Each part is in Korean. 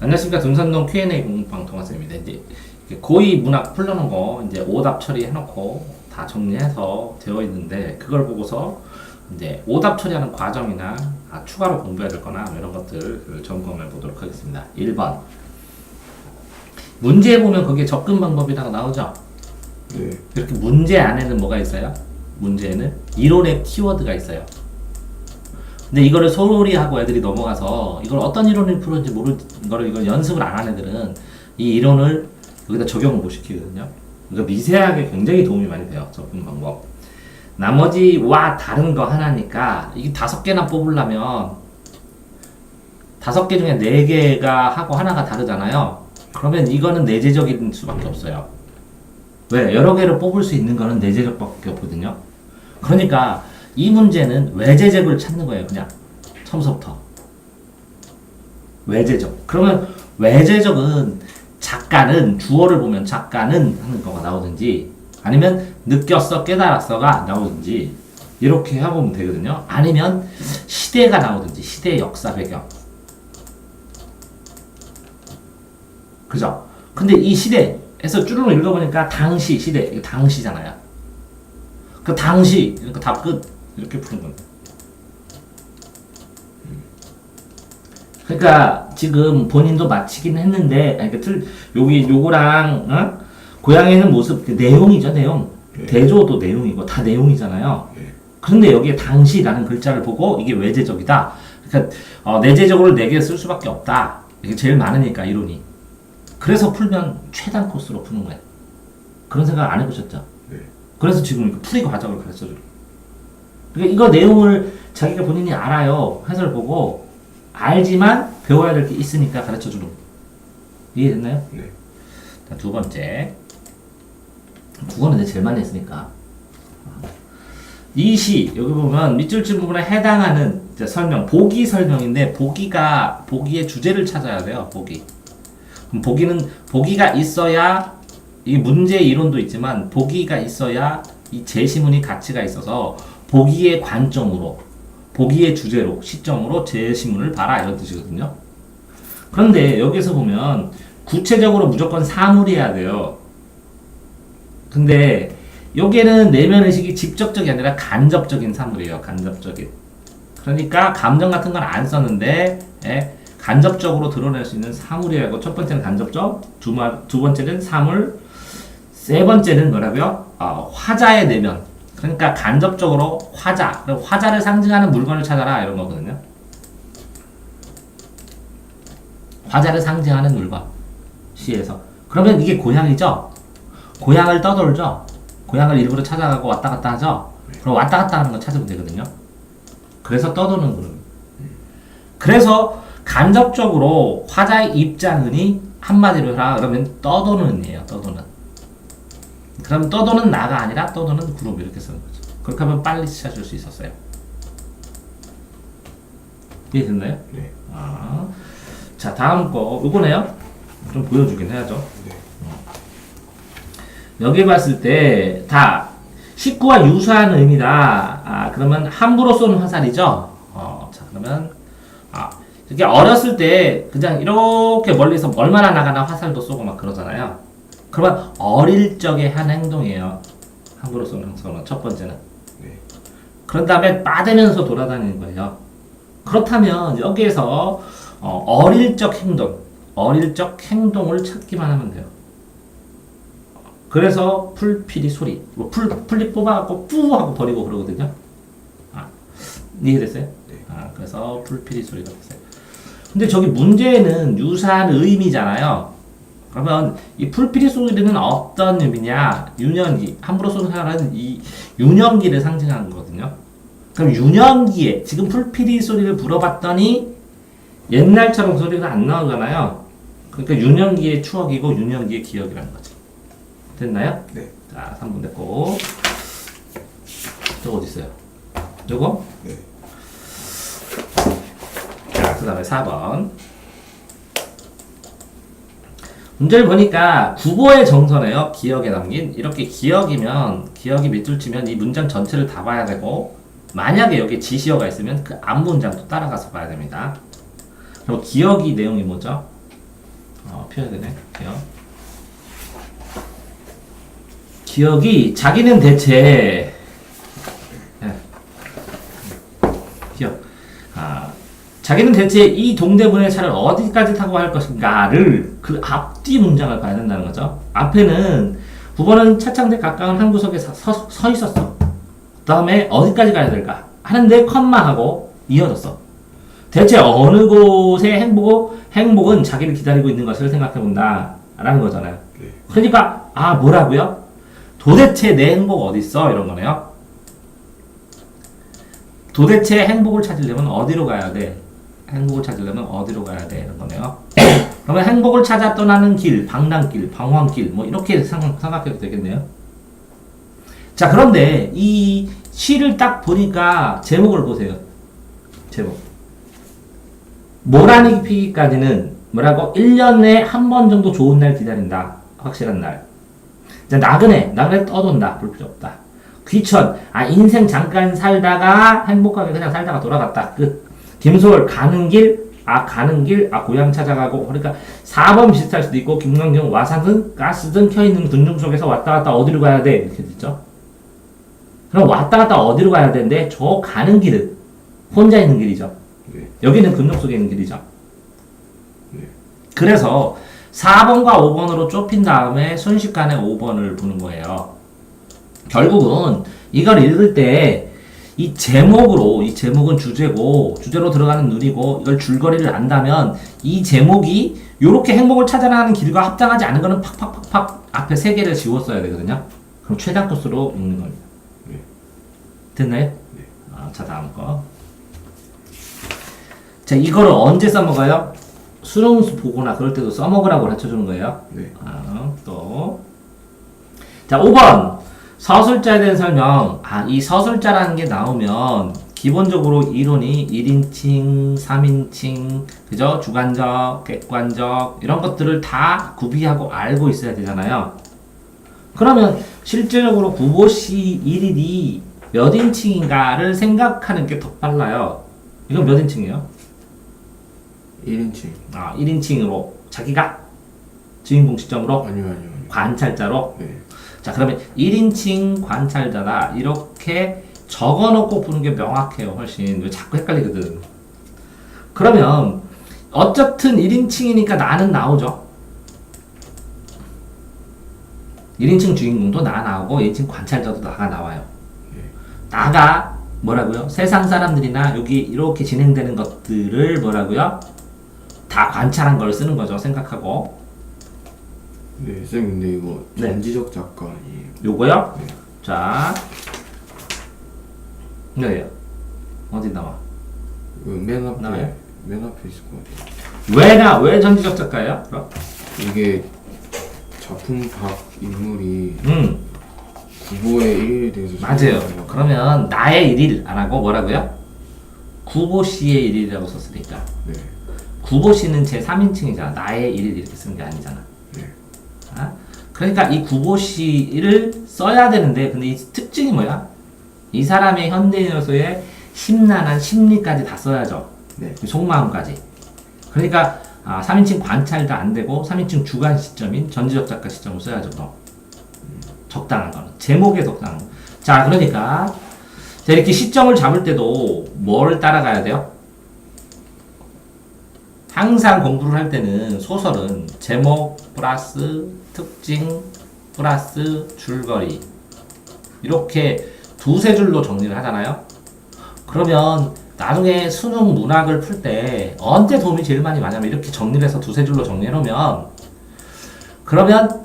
안녕하십니까. 둔산동 Q&A 공부방 동아쌤입니다. 이제 고의 문학 풀러놓은 거 이제 오답 처리해놓고 다 정리해서 되어 있는데 그걸 보고서 이제 오답 처리하는 과정이나 추가로 공부해야 될 거나 이런 것들 점검해 보도록 하겠습니다. 1번. 문제에 보면 거기에 접근 방법이라고 나오죠? 네. 이렇게 문제 안에는 뭐가 있어요? 문제에는 이론의 키워드가 있어요. 근데 이거를 소홀히 하고 애들이 넘어가서 이걸 어떤 이론을 풀었는지 모르는 거를 이걸 연습을 안 한 애들은 이 이론을 여기다 적용을 못 시키거든요. 그러니까 미세하게 굉장히 도움이 많이 돼요. 접근 방법. 나머지와 다른 거 하나니까 이게 5개나 뽑으려면 5개 중에 4개가 하고 하나가 다르잖아요. 그러면 이거는 내재적인 수밖에 없어요. 왜? 여러 개를 뽑을 수 있는 거는 내재적밖에 없거든요. 그러니까 이 문제는 외재적을 찾는 거예요. 그냥 처음부터 외재적. 그러면 외재적은 작가는 주어를 보면 작가는 하는 거가 나오든지 아니면 느꼈어 깨달았어가 나오든지 이렇게 해보면 되거든요. 아니면 시대가 나오든지 시대 역사 배경. 그죠? 근데 이 시대에서 쭈루룩 읽어보니까 당시 시대 이거 당시잖아요. 그 당시 그러니까 답 끝 이렇게 푸는 겁니다. 그러니까 지금 본인도 마치긴 했는데 그러니까 여기 요거랑 고향에 있는 모습 그 내용이죠. 내용. 네. 대조도 내용이고 다 내용이잖아요. 네. 그런데 여기에 당시라는 글자를 보고 이게 외재적이다. 그러니까 내재적으로 4개 쓸 수밖에 없다. 이게 제일 많으니까 이론이. 그래서 풀면 최단 코스로 푸는 거예요. 그런 생각 안 해보셨죠? 네. 그래서 지금 풀이 과정을 가르쳐줘요. 그러니까 이거 내용을 자기가 본인이 알아요. 해설 보고 알지만 배워야 될 게 있으니까 가르쳐주는 거. 이해됐나요? 네. 자, 2번째. 국어는 내가 제일 많이 했으니까. 이 시, 여기 보면 밑줄 친 부분에 해당하는 설명, 보기 설명인데 보기의 주제를 찾아야 돼요. 보기. 그럼 보기가 있어야 이 문제 이론도 있지만 보기가 있어야 이 제시문이 가치가 있어서 보기의 관점으로 보기의 주제로 시점으로 제시문을 봐라 이런 뜻이거든요. 그런데 여기서 보면 구체적으로 무조건 사물이어야 돼요. 근데 여기에는 내면 의식이 직접적이 아니라 간접적인 사물이에요. 간접적인. 그러니까 감정 같은 건 안 썼는데 간접적으로 드러낼 수 있는 사물이라고. 첫 번째는 간접적, 두 번째는 사물, 세 번째는 뭐라고요? 화자의 내면. 그러니까 간접적으로 화자, 화자를 상징하는 물건을 찾아라 이런 거거든요. 화자를 상징하는 물건 시에서. 그러면 이게 고향이죠? 고향을 떠돌죠? 고향을 일부러 찾아가고 왔다 갔다 하죠? 그럼 왔다 갔다 하는 거 찾으면 되거든요. 그래서 떠도는 그룹. 그래서 간접적으로 화자의 입장은이 한마디로 해라 그러면 떠도는이에요. 떠도는. 그럼 떠도는 나가 아니라 떠도는 그룹 이렇게 쓰는 거죠. 그렇게 하면 빨리 찾을 수 있었어요. 이해됐나요? 네. 자, 다음 거 이거네요. 좀 보여주긴 해야죠. 네. 여기 봤을 때 다 식구와 유사한 의미다. 그러면 함부로 쏜 화살이죠. 자, 그러면 이렇게 어렸을 때 그냥 이렇게 멀리서 얼마나 나가나 화살도 쏘고 막 그러잖아요. 그러면 어릴 적의 한 행동이에요. 함부로 쏘는 행동은 첫 번째는. 네. 그런 다음에 빠대면서 돌아다니는 거예요. 그렇다면 여기에서 어릴 적 행동을 찾기만 하면 돼요. 그래서 풀피리 소리, 풀잎 뽑아갖고 뿌 하고 버리고 그러거든요. 이해됐어요? 네. 그래서 풀피리 소리가 됐어요. 근데 저기 문제는 유사한 의미잖아요. 그러면 이 풀피리 소리는 어떤 의미냐? 유년기, 함부로 쏘는 사람은 이 유년기를 상징하는 거거든요. 그럼 유년기에 지금 풀피리 소리를 불어봤더니 옛날처럼 소리가 안 나오잖아요. 그러니까 유년기의 추억이고 유년기의 기억이라는 거지. 됐나요? 네. 자, 3번 됐고. 저거 어디 있어요? 요거? 네. 자, 그 다음에 4번. 문제를 보니까 국어의 정서네요. 기억에 남긴. 이렇게 기억이 밑줄 치면 이 문장 전체를 다 봐야 되고, 만약에 여기에 지시어가 있으면 그 앞 문장도 따라가서 봐야 됩니다. 그럼 기억이 내용이 뭐죠? 표현이 되네. 기억이 자기는 대체 자기는 대체 이 동대문의 차를 어디까지 타고 갈 것인가를 그 앞뒤 문장을 봐야 된다는 거죠. 앞에는 9번은 차창대 가까운 한 구석에 서 있었어. 그 다음에 어디까지 가야 될까 하는데 컴마하고 이어졌어. 대체 어느 곳의 행복은 자기를 기다리고 있는 것을 생각해 본다 라는 거잖아요. 그러니까 뭐라고요? 도대체 내 행복 어디 있어? 이런 거네요. 도대체 행복을 찾으려면 어디로 가야 돼? 행복을 찾으려면 어디로 가야 돼? 이런 거네요. 그러면 행복을 찾아 떠나는 길, 방랑길, 방황길 뭐 이렇게 생각해도 되겠네요. 자, 그런데 이 시를 딱 보니까 제목을 보세요. 제목. 모란이 피기까지는 뭐라고? 1년에 한 번 정도 좋은 날 기다린다. 확실한 날. 자, 나그네 떠돈다. 볼 필요 없다. 귀천, 인생 잠깐 살다가 행복하게 그냥 살다가 돌아갔다. 끝. 김소월, 가는 길, 고향 찾아가고. 그러니까 4번 비슷할 수도 있고, 김광경, 와사든, 가스든 켜있는 군중 속에서 왔다 갔다 어디로 가야 돼? 이렇게 됐죠. 그럼 왔다 갔다 어디로 가야 되는데, 저 가는 길은 혼자 있는 길이죠. 네. 여기는 금속 속에 있는 길이죠. 네. 그래서 4번과 5번으로 좁힌 다음에 순식간에 5번을 보는 거예요. 결국은 이걸 읽을 때 이 제목은 주제로 들어가는 눈이고 이걸 줄거리를 안다면 이 제목이 이렇게 행복을 찾아나가는 길과 합당하지 않은 거는 팍팍팍팍 앞에 세 개를 지웠어야 되거든요. 그럼 최단 코스로 읽는 겁니다. 네. 됐나요? 네. 자, 다음 거. 자, 이거를 언제 써먹어요? 수능 보거나 그럴 때도 써먹으라고 가르쳐주는 거예요. 네. 또. 자, 5번. 서술자에 대한 설명. 이 서술자라는 게 나오면 기본적으로 이론이 1인칭, 3인칭, 그죠? 주관적, 객관적 이런 것들을 다 구비하고 알고 있어야 되잖아요. 그러면 실제적으로 구보시 1일이 몇 인칭인가를 생각하는 게 더 빨라요. 이건 몇 인칭이에요? 1인칭. 1인칭으로 자기가 주인공 시점으로 아니요. 관찰자로. 네. 자, 그러면 1인칭 관찰자다 이렇게 적어놓고 보는 게 명확해요. 훨씬. 왜 자꾸 헷갈리거든. 그러면 어쨌든 1인칭이니까 나는 나오죠. 1인칭 주인공도 나오고 1인칭 관찰자도 나가 나와요. 네. 나가 뭐라고요? 세상 사람들이나 여기 이렇게 진행되는 것들을 뭐라고요? 다 관찰한 걸 쓰는 거죠. 생각하고. 네, 쌤 근데 이거 네. 전지적 작가 아니에요? 요거요? 네. 자, 네요. 어디 나와? 맨 앞에 나와요? 맨 앞에 있을 것 같아요. 왜 전지적 작가예요? 그럼? 이게 작품 각 인물이 음, 구보의 1일에 대해서 맞아요. 설명하는 거. 그러면 나의 일일 안 하고 뭐라고요? 구보 씨의 일일이라고 썼으니까. 네. 구보 씨는 제 3인칭이잖아. 나의 일일 이렇게 쓰는 게 아니잖아. 네. 그러니까 이 구보 씨를 써야 되는데, 근데 이 특징이 뭐야? 이 사람의 현대인으로서의 심란한 심리까지 다 써야죠. 네. 속마음까지. 그러니까 3인칭 관찰도 안 되고 3인칭 주관 시점인 전지적 작가 시점을 써야죠. 또. 적당한 거는 제목에 적당한 거. 자, 그러니까 자, 이렇게 시점을 잡을 때도 뭘 따라가야 돼요? 항상 공부를 할 때는 소설은 제목 플러스 특징 플러스 줄거리 이렇게 두세 줄로 정리를 하잖아요. 그러면 나중에 수능 문학을 풀 때 언제 도움이 제일 많이 많냐면 이렇게 정리를 해서 두세 줄로 정리해 놓으면 그러면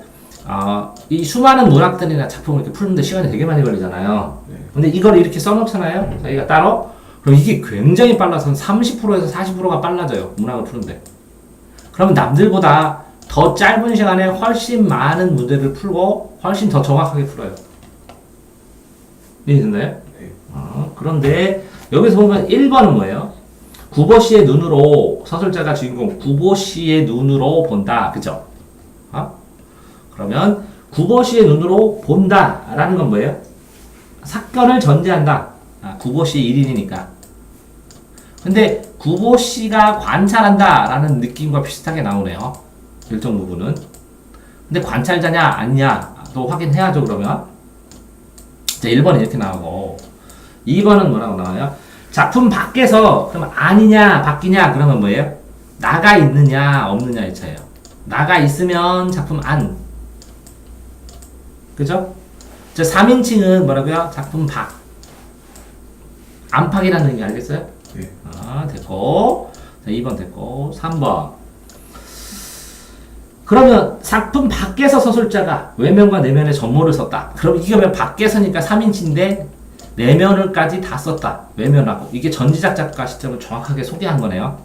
이 수많은 문학들이나 작품을 이렇게 푸는데 시간이 되게 많이 걸리잖아요. 네. 근데 이걸 이렇게 써놓잖아요. 저희가 따로. 그럼 이게 굉장히 빨라서 30%에서 40%가 빨라져요. 문학을 푸는데. 그러면 남들보다 더 짧은 시간에 훨씬 많은 문제를 풀고 훨씬 더 정확하게 풀어요. 이해됐나요? 네. 그런데 여기서 보면 1번은 뭐예요? 구보 씨의 눈으로 서술자가 주인공 구보 씨의 눈으로 본다. 그죠? 그러면 구보 씨의 눈으로 본다라는 건 뭐예요? 사건을 전제한다. 구보 씨 1인이니까. 근데 구보 씨가 관찰한다라는 느낌과 비슷하게 나오네요. 일정 부분은. 근데 관찰자냐 아니냐 또 확인해야죠. 그러면 자 1번이 이렇게 나오고 2번은 뭐라고 나와요? 작품 밖에서 그럼 아니냐 바뀌냐 그러면 뭐예요? 나가 있느냐 없느냐의 차이예요. 나가 있으면 작품 안. 그죠? 자 3인칭은 뭐라고요? 작품 밖. 안팎이라는 의미 알겠어요? 네. 됐고. 자 2번 됐고 3번. 그러면 작품 밖에서 서술자가 외면과 내면의 전모를 썼다. 그럼 이게 왜 밖에서니까 3인칭인데 내면을까지 다 썼다. 외면하고. 이게 전지작 작가 시점을 정확하게 소개한 거네요.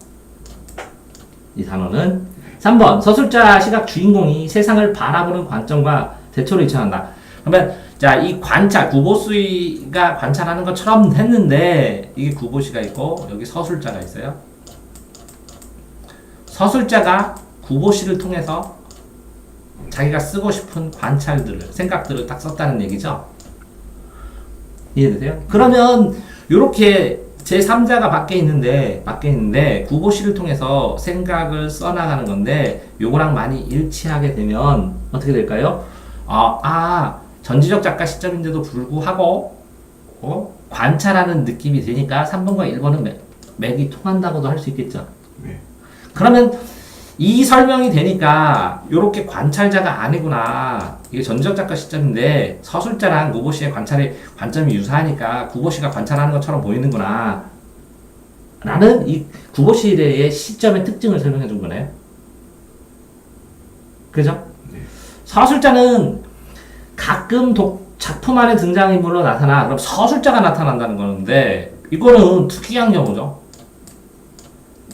이 단어는. 3번. 서술자 시각 주인공이 세상을 바라보는 관점과 대처를 일치한다. 그러면 자, 이 관찰, 구보수이가 관찰하는 것처럼 했는데 이게 구보시가 있고 여기 서술자가 있어요. 서술자가 구보시를 통해서 자기가 쓰고 싶은 관찰들을, 생각들을 딱 썼다는 얘기죠. 이해되세요? 그러면 이렇게 제3자가 밖에 있는데 구보시를 통해서 생각을 써나가는 건데 요거랑 많이 일치하게 되면 어떻게 될까요? 전지적 작가 시점인데도 불구하고 관찰하는 느낌이 되니까 3번과 1번은 맥이 통한다고도 할 수 있겠죠. 네. 그러면 이 설명이 되니까 이렇게 관찰자가 아니구나. 이게 전지적 작가 시점인데 서술자랑 구보시의 관점이 유사하니까 구보시가 관찰하는 것처럼 보이는구나. 라는 이 구보시의 시점의 특징을 설명해 준 거네요. 그죠? 네. 서술자는 가끔 작품 안에 등장인물로 나타나. 그럼 서술자가 나타난다는 건데 이거는 특이한 경우죠.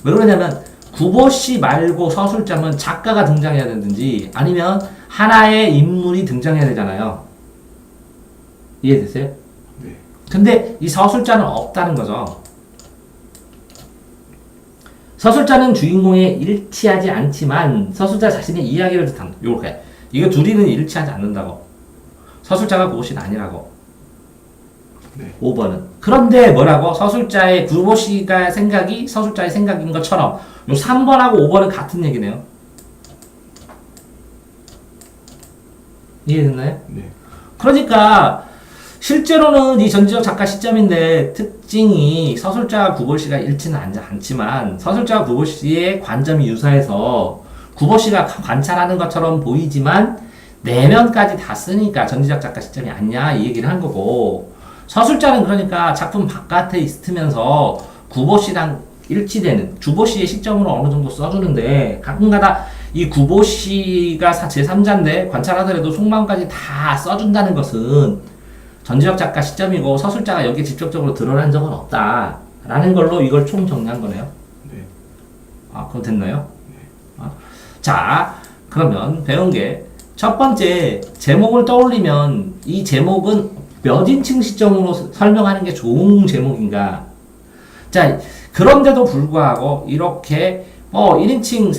왜 그러냐면 구보시 말고 서술자면 작가가 등장해야 되든지 아니면 하나의 인물이 등장해야 되잖아요. 이해되세요? 네. 근데 이 서술자는 없다는 거죠. 서술자는 주인공에 일치하지 않지만 서술자 자신의 이야기를 뜻한다. 요렇게. 이거 둘이는 일치하지 않는다고. 서술자가 구보시는 아니라고. 네. 5번은. 그런데 뭐라고? 서술자의 구보시가 생각이 서술자의 생각인 것처럼 요 3번하고 5번은 같은 얘기네요. 이해됐나요? 네. 그러니까 실제로는 이 전지적 작가 시점인데 특징이 서술자와 구보시가 일치는 않지만 서술자와 구보시의 관점이 유사해서 구보시가 관찰하는 것처럼 보이지만 내면까지 다 쓰니까 전지적 작가 시점이 아니냐 이 얘기를 한 거고 서술자는 그러니까 작품 바깥에 있으면서 구보시랑 일치되는 주보시의 시점으로 어느 정도 써주는데 가끔가다 이 구보시가 제3자인데 관찰하더라도 속마음까지 다 써준다는 것은 전지적 작가 시점이고 서술자가 여기에 직접적으로 드러난 적은 없다 라는 걸로 이걸 총 정리한 거네요. 네. 그럼 됐나요? 자 그러면 배운 게 첫 번째 제목을 떠올리면 이 제목은 몇 인칭 시점으로 설명하는 게 좋은 제목인가. 자 그런데도 불구하고 이렇게 1인칭,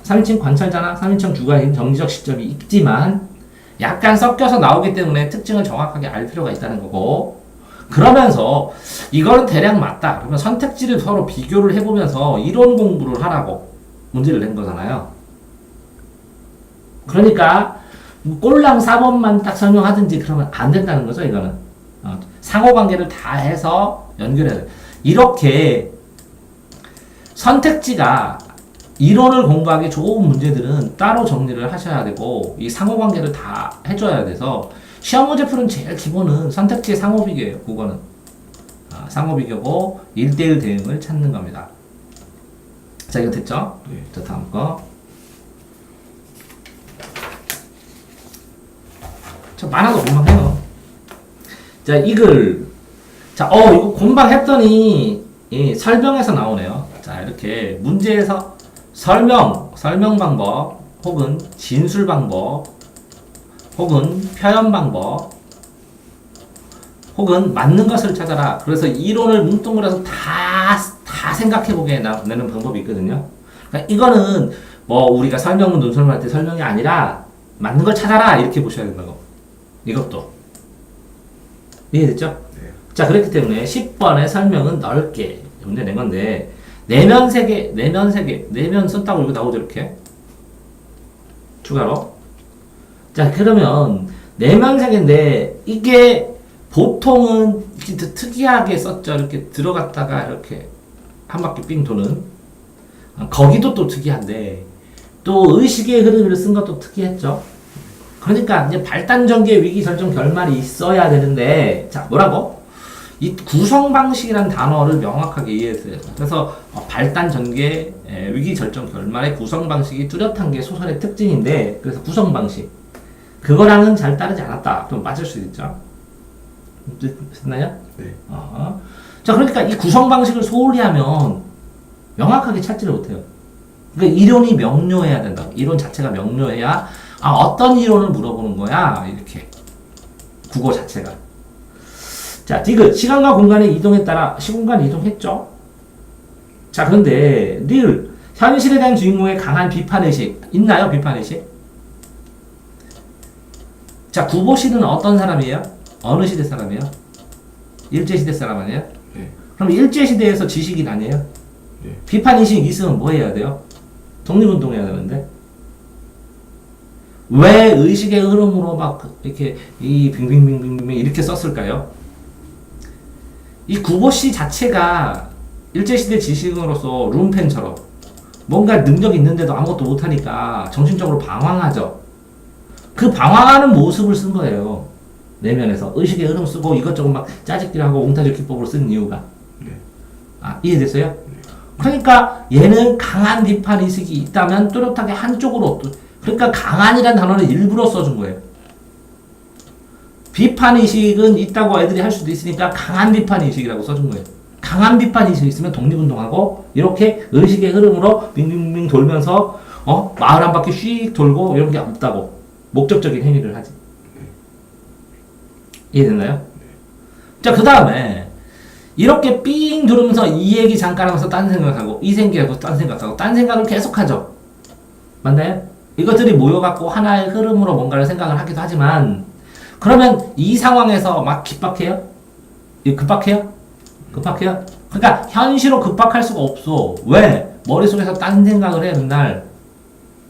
3인칭 관찰자나 3인칭 주관인 정지적 시점이 있지만 약간 섞여서 나오기 때문에 특징을 정확하게 알 필요가 있다는 거고 그러면서 이거는 대략 맞다. 그러면 선택지를 서로 비교를 해보면서 이론 공부를 하라고 문제를 낸 거잖아요. 그러니까 꼴랑 4번만 딱 설명하든지 그러면 안 된다는 거죠. 이거는 상호관계를 다 해서 연결해야 돼. 이렇게 선택지가 이론을 공부하기 좋은 문제들은 따로 정리를 하셔야 되고 이 상호관계를 다 해줘야 돼서 시험 문제 푸는 제일 기본은 선택지의 상호비교예요. 그거는 상호비교고 1대1 대응을 찾는 겁니다. 자 이거 됐죠? 네. 자 다음 거. 저 많아도 금방 해요. 자 이글. 자 이거 금방 했더니 설명에서 나오네요. 자 이렇게 문제에서 설명 방법 혹은 진술 방법 혹은 표현 방법 혹은 맞는 것을 찾아라. 그래서 이론을 뭉뚱그려서 다 생각해보게 내는 방법이 있거든요. 그러니까 이거는 우리가 설명문 논설문 할 때 설명이 아니라 맞는 걸 찾아라 이렇게 보셔야 된다고. 이것도 이해됐죠? 네. 자 그렇기 때문에 10번의 설명은 넓게 문제 낸 건데 내면 세계 내면 썼다고 이거 나오죠 이렇게. 추가로. 자, 그러면 내면색인데 이게 보통은 이렇게 특이하게 썼죠. 이렇게 들어갔다가 이렇게 한 바퀴 삥 도는. 거기도 또 특이한데 또 의식의 흐름을 쓴 것도 특이했죠. 그러니까 이제 발단 전개 위기 결정 결말이 있어야 되는데, 자, 뭐라고? 이 구성 방식이라는 단어를 명확하게 이해했어요. 그래서 발단 전개 위기 결정 결말의 구성 방식이 뚜렷한 게 소설의 특징인데, 그래서 구성 방식 그거랑은 잘 따르지 않았다. 그럼 맞을 수 있죠. 됐나요? 네. 자, 그러니까 이 구성 방식을 소홀히 하면 명확하게 찾지를 못해요. 그러니까 이론이 명료해야 된다. 이론 자체가 명료해야 어떤 이론을 물어보는 거야. 이렇게 국어 자체가. 자, 디귿 시간과 공간의 이동에 따라 시공간 이동했죠. 자, 그런데 리을 현실에 대한 주인공의 강한 비판의식 있나요? 비판의식? 자, 구보씨는 어떤 사람이에요? 어느 시대 사람이에요? 일제시대 사람 아니에요? 네. 그럼 일제시대에서 지식인 아니에요? 네. 비판의식이 있으면 뭐 해야 돼요? 독립운동 해야 되는데. 왜 의식의 흐름으로 막 이렇게 이 빙빙빙빙빙 이렇게 썼을까요? 이 구보씨 자체가 일제시대 지식인으로서 룸펜처럼 뭔가 능력이 있는데도 아무것도 못하니까 정신적으로 방황하죠. 그 방황하는 모습을 쓴 거예요. 내면에서 의식의 흐름 쓰고 이것저것 막 짜집기하고 옹타적 기법으로 쓴 이유가. 네. 이해됐어요? 네. 그러니까 얘는 강한 비판 의식이 있다면 뚜렷하게 한쪽으로, 그러니까 강한이라는 단어를 일부러 써준 거예요. 비판 의식은 있다고 애들이 할 수도 있으니까 강한 비판 의식이라고 써준 거예요. 강한 비판 의식이 있으면 독립운동하고 이렇게 의식의 흐름으로 빙빙빙 돌면서 마을 한 바퀴 씩 돌고 이런 게 없다고 목적적인 행위를 하지. 이해됐나요? 자, 그 다음에 이렇게 삥 두르면서 이 얘기 잠깐 하면서 딴 생각하고 이 생각하고 딴 생각하고 딴 생각을 계속하죠. 맞나요? 이것들이 모여갖고 하나의 흐름으로 뭔가를 생각을 하기도 하지만, 그러면 이 상황에서 막 급박해요? 급박해요? 급박해요? 그러니까 현실로 급박할 수가 없어. 왜? 머릿속에서 딴 생각을 해 맨날.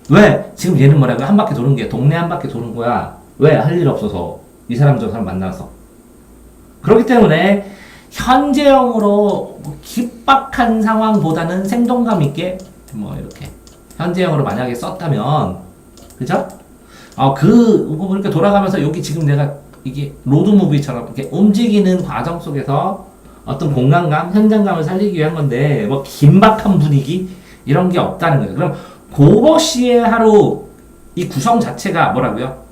왜? 지금 얘는 뭐라고 한 바퀴 도는 게 동네 한 바퀴 도는 거야. 왜? 할 일 없어서. 이 사람 저 사람 만나서. 그렇기 때문에 현재형으로 급박한 상황보다는 생동감 있게 뭐 이렇게 현재형으로 만약에 썼다면, 그죠? 그러니까 돌아가면서 여기 지금 내가 이게 로드무비처럼 이렇게 움직이는 과정 속에서 어떤 공간감, 현장감을 살리기 위한 건데, 뭐 긴박한 분위기 이런 게 없다는 거예요. 그럼 고버시의 하루 이 구성 자체가 뭐라고요?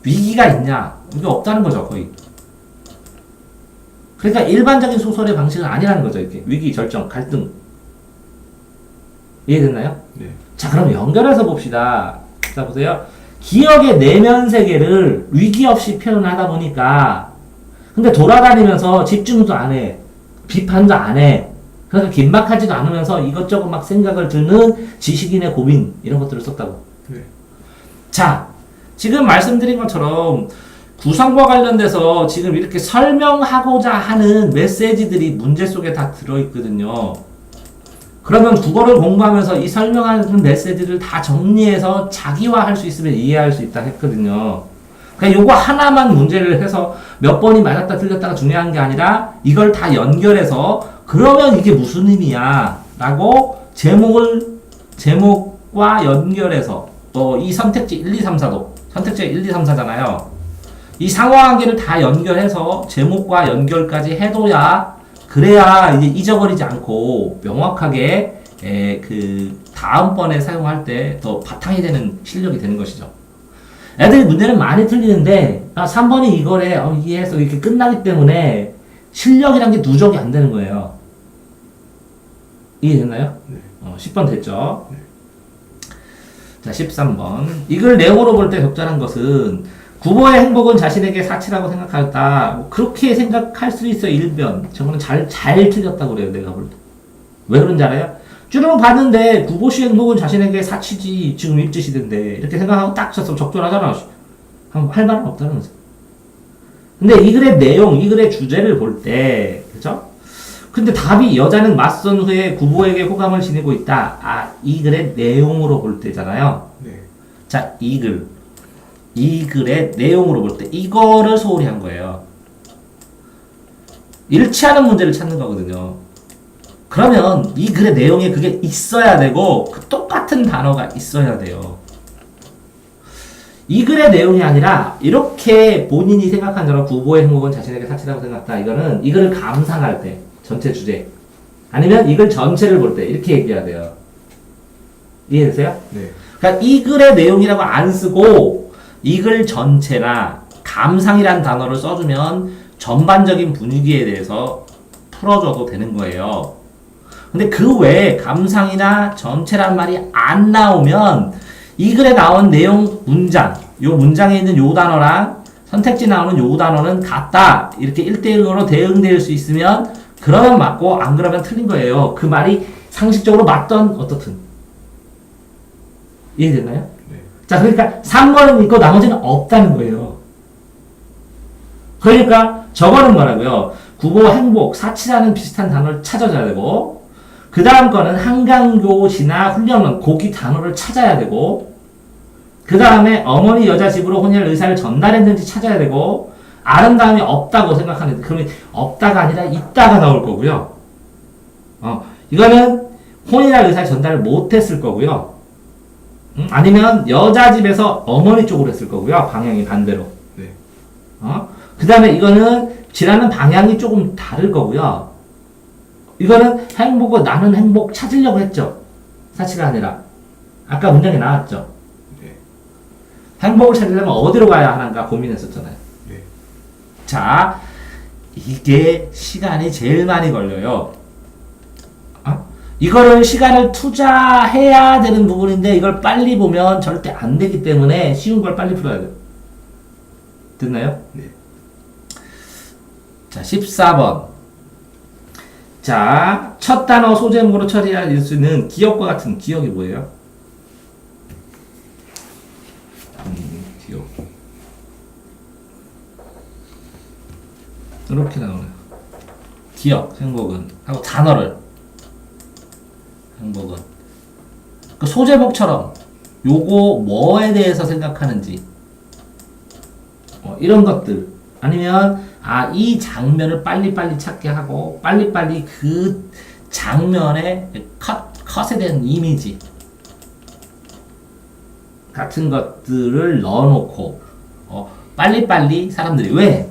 위기가 있냐? 이게 없다는 거죠, 거의. 그러니까 일반적인 소설의 방식은 아니라는 거죠, 이렇게. 위기, 절정, 갈등. 이해됐나요? 네. 자, 그럼 연결해서 봅시다. 자, 보세요. 기억의 내면 세계를 위기 없이 표현하다 보니까, 근데 돌아다니면서 집중도 안 해. 비판도 안 해. 그러니까 긴박하지도 않으면서 이것저것 막 생각을 드는 지식인의 고민, 이런 것들을 썼다고. 네. 자, 지금 말씀드린 것처럼 구성과 관련돼서 지금 이렇게 설명하고자 하는 메시지들이 문제 속에 다 들어있거든요. 그러면 국어를 공부하면서 이 설명하는 메시지를 다 정리해서 자기화할 수 있으면 이해할 수 있다 했거든요. 그러니까 요거 하나만 문제를 해서 몇 번이 맞았다 틀렸다가 중요한 게 아니라 이걸 다 연결해서 그러면 이게 무슨 의미야 라고 제목과 연결해서 이 선택지 1, 2, 3, 4도 선택지 1, 2, 3, 4잖아요. 이 상호관계를 다 연결해서 제목과 연결까지 해둬야, 그래야 이제 잊어버리지 않고 명확하게 그 다음번에 사용할 때 더 바탕이 되는 실력이 되는 것이죠. 애들이 문제는 많이 틀리는데 3번이 이거래 이해해서 이렇게 끝나기 때문에 실력이란 게 누적이 안 되는 거예요. 이해됐나요? 네. 10번 됐죠? 네. 자, 13번. 이걸 내용으로 볼 때 적절한 것은 구보의 행복은 자신에게 사치라고 생각하였다. 뭐 그렇게 생각할 수 있어요. 1변. 저거는 잘 틀렸다고 그래요. 내가 볼 때. 왜 그런지 알아요? 쭈르륵 봤는데 구보씨 행복은 자신에게 사치지. 지금 일제시대인데. 이렇게 생각하고 딱 쳤으면 적절하잖아. 할 말은 없다는 거죠. 근데 이 글의 내용, 이 글의 주제를 볼 때, 그죠? 근데 답이 여자는 맞선 후에 구보에게 호감을 지니고 있다. 이 글의 내용으로 볼 때잖아요. 네. 자, 이 글의 내용으로 볼 때 이거를 소홀히 한 거예요. 일치하는 문제를 찾는 거거든요. 그러면 이 글의 내용에 그게 있어야 되고 그 똑같은 단어가 있어야 돼요. 이 글의 내용이 아니라 이렇게 본인이 생각한 대로 구보의 행복은 자신에게 사치라고 생각한다. 이거는 이 글을 감상할 때 전체 주제 아니면 이 글 전체를 볼 때 이렇게 얘기해야 돼요. 이해되세요? 네. 그러니까 이 글의 내용이라고 안 쓰고 이 글 전체나 감상이란 단어를 써주면 전반적인 분위기에 대해서 풀어줘도 되는 거예요. 근데 그 외에 감상이나 전체란 말이 안 나오면 이 글에 나온 내용 문장, 요 문장에 있는 요 단어랑 선택지 나오는 요 단어는 같다. 이렇게 1대1로 대응될 수 있으면 그러면 맞고 안 그러면 틀린 거예요. 그 말이 상식적으로 맞던 어떻든. 이해됐나요? 네. 자, 그러니까 3번은 있고 나머지는 없다는 거예요. 그러니까 저거는 뭐라고요? 구보, 행복, 사치라는 비슷한 단어를 찾아줘야 되고 그 다음 거는 한강교시나 훈련론, 고기 단어를 찾아야 되고 그 다음에 어머니 여자 집으로 혼인할 의사를 전달했는지 찾아야 되고 아름다움이 없다고 생각하는데 그러면 없다가 아니라 있다가 나올 거고요. 이거는 혼인할 의사를 전달을 못했을 거고요. 아니면 여자 집에서 어머니 쪽으로 했을 거고요. 방향이 반대로. 네. 그 다음에 이거는 지나는 방향이 조금 다를 거고요. 이거는 행복은 나는 행복 찾으려고 했죠. 사치가 아니라. 아까 문장에 나왔죠. 네. 행복을 찾으려면 어디로 가야 하는가 고민했었잖아요. 네. 자, 이게 시간이 제일 많이 걸려요. 이거를 시간을 투자해야 되는 부분인데 이걸 빨리 보면 절대 안 되기 때문에 쉬운 걸 빨리 풀어야 돼요. 됐나요? 네. 자, 14번. 자, 첫 단어 소제목으로 처리할 수 있는 기억과 같은 기억이 뭐예요? 기억. 이렇게 나오네요. 기억, 행복은. 하고 단어를. 행복은. 그 소제목처럼 요거 뭐에 대해서 생각하는지. 이런 것들. 아니면 이 장면을 빨리빨리 찾게 하고 빨리빨리 그 장면의 컷에 대한 이미지 같은 것들을 넣어놓고 빨리빨리 사람들이 왜?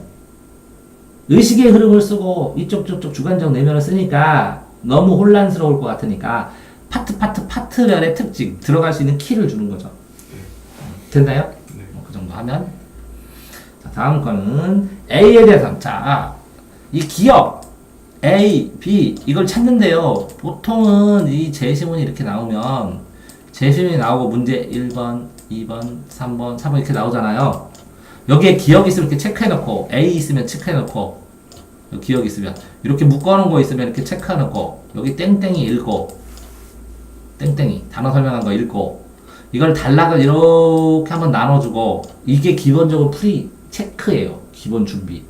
의식의 흐름을 쓰고 이쪽 저쪽 주관적 내면을 쓰니까 너무 혼란스러울 것 같으니까 파트별의 특징 들어갈 수 있는 키를 주는 거죠. 됐나요? 네. 그 정도 하면 자, 다음 거는 A에 대해서 자, 이 기억 A, B 이걸 찾는데요. 보통은 이 제시문이 이렇게 나오면 제시문이 나오고 문제 1번, 2번, 3번, 4번 이렇게 나오잖아요. 여기에 기억이 있으면 이렇게 체크해놓고 A 있으면 체크해놓고 기억이 있으면 이렇게 묶어놓은 거 있으면 이렇게 체크해놓고 여기 땡땡이 읽고 땡땡이 단어 설명한 거 읽고 이걸 단락을 이렇게 한번 나눠주고 이게 기본적으로 프리 체크예요. 기본 준비.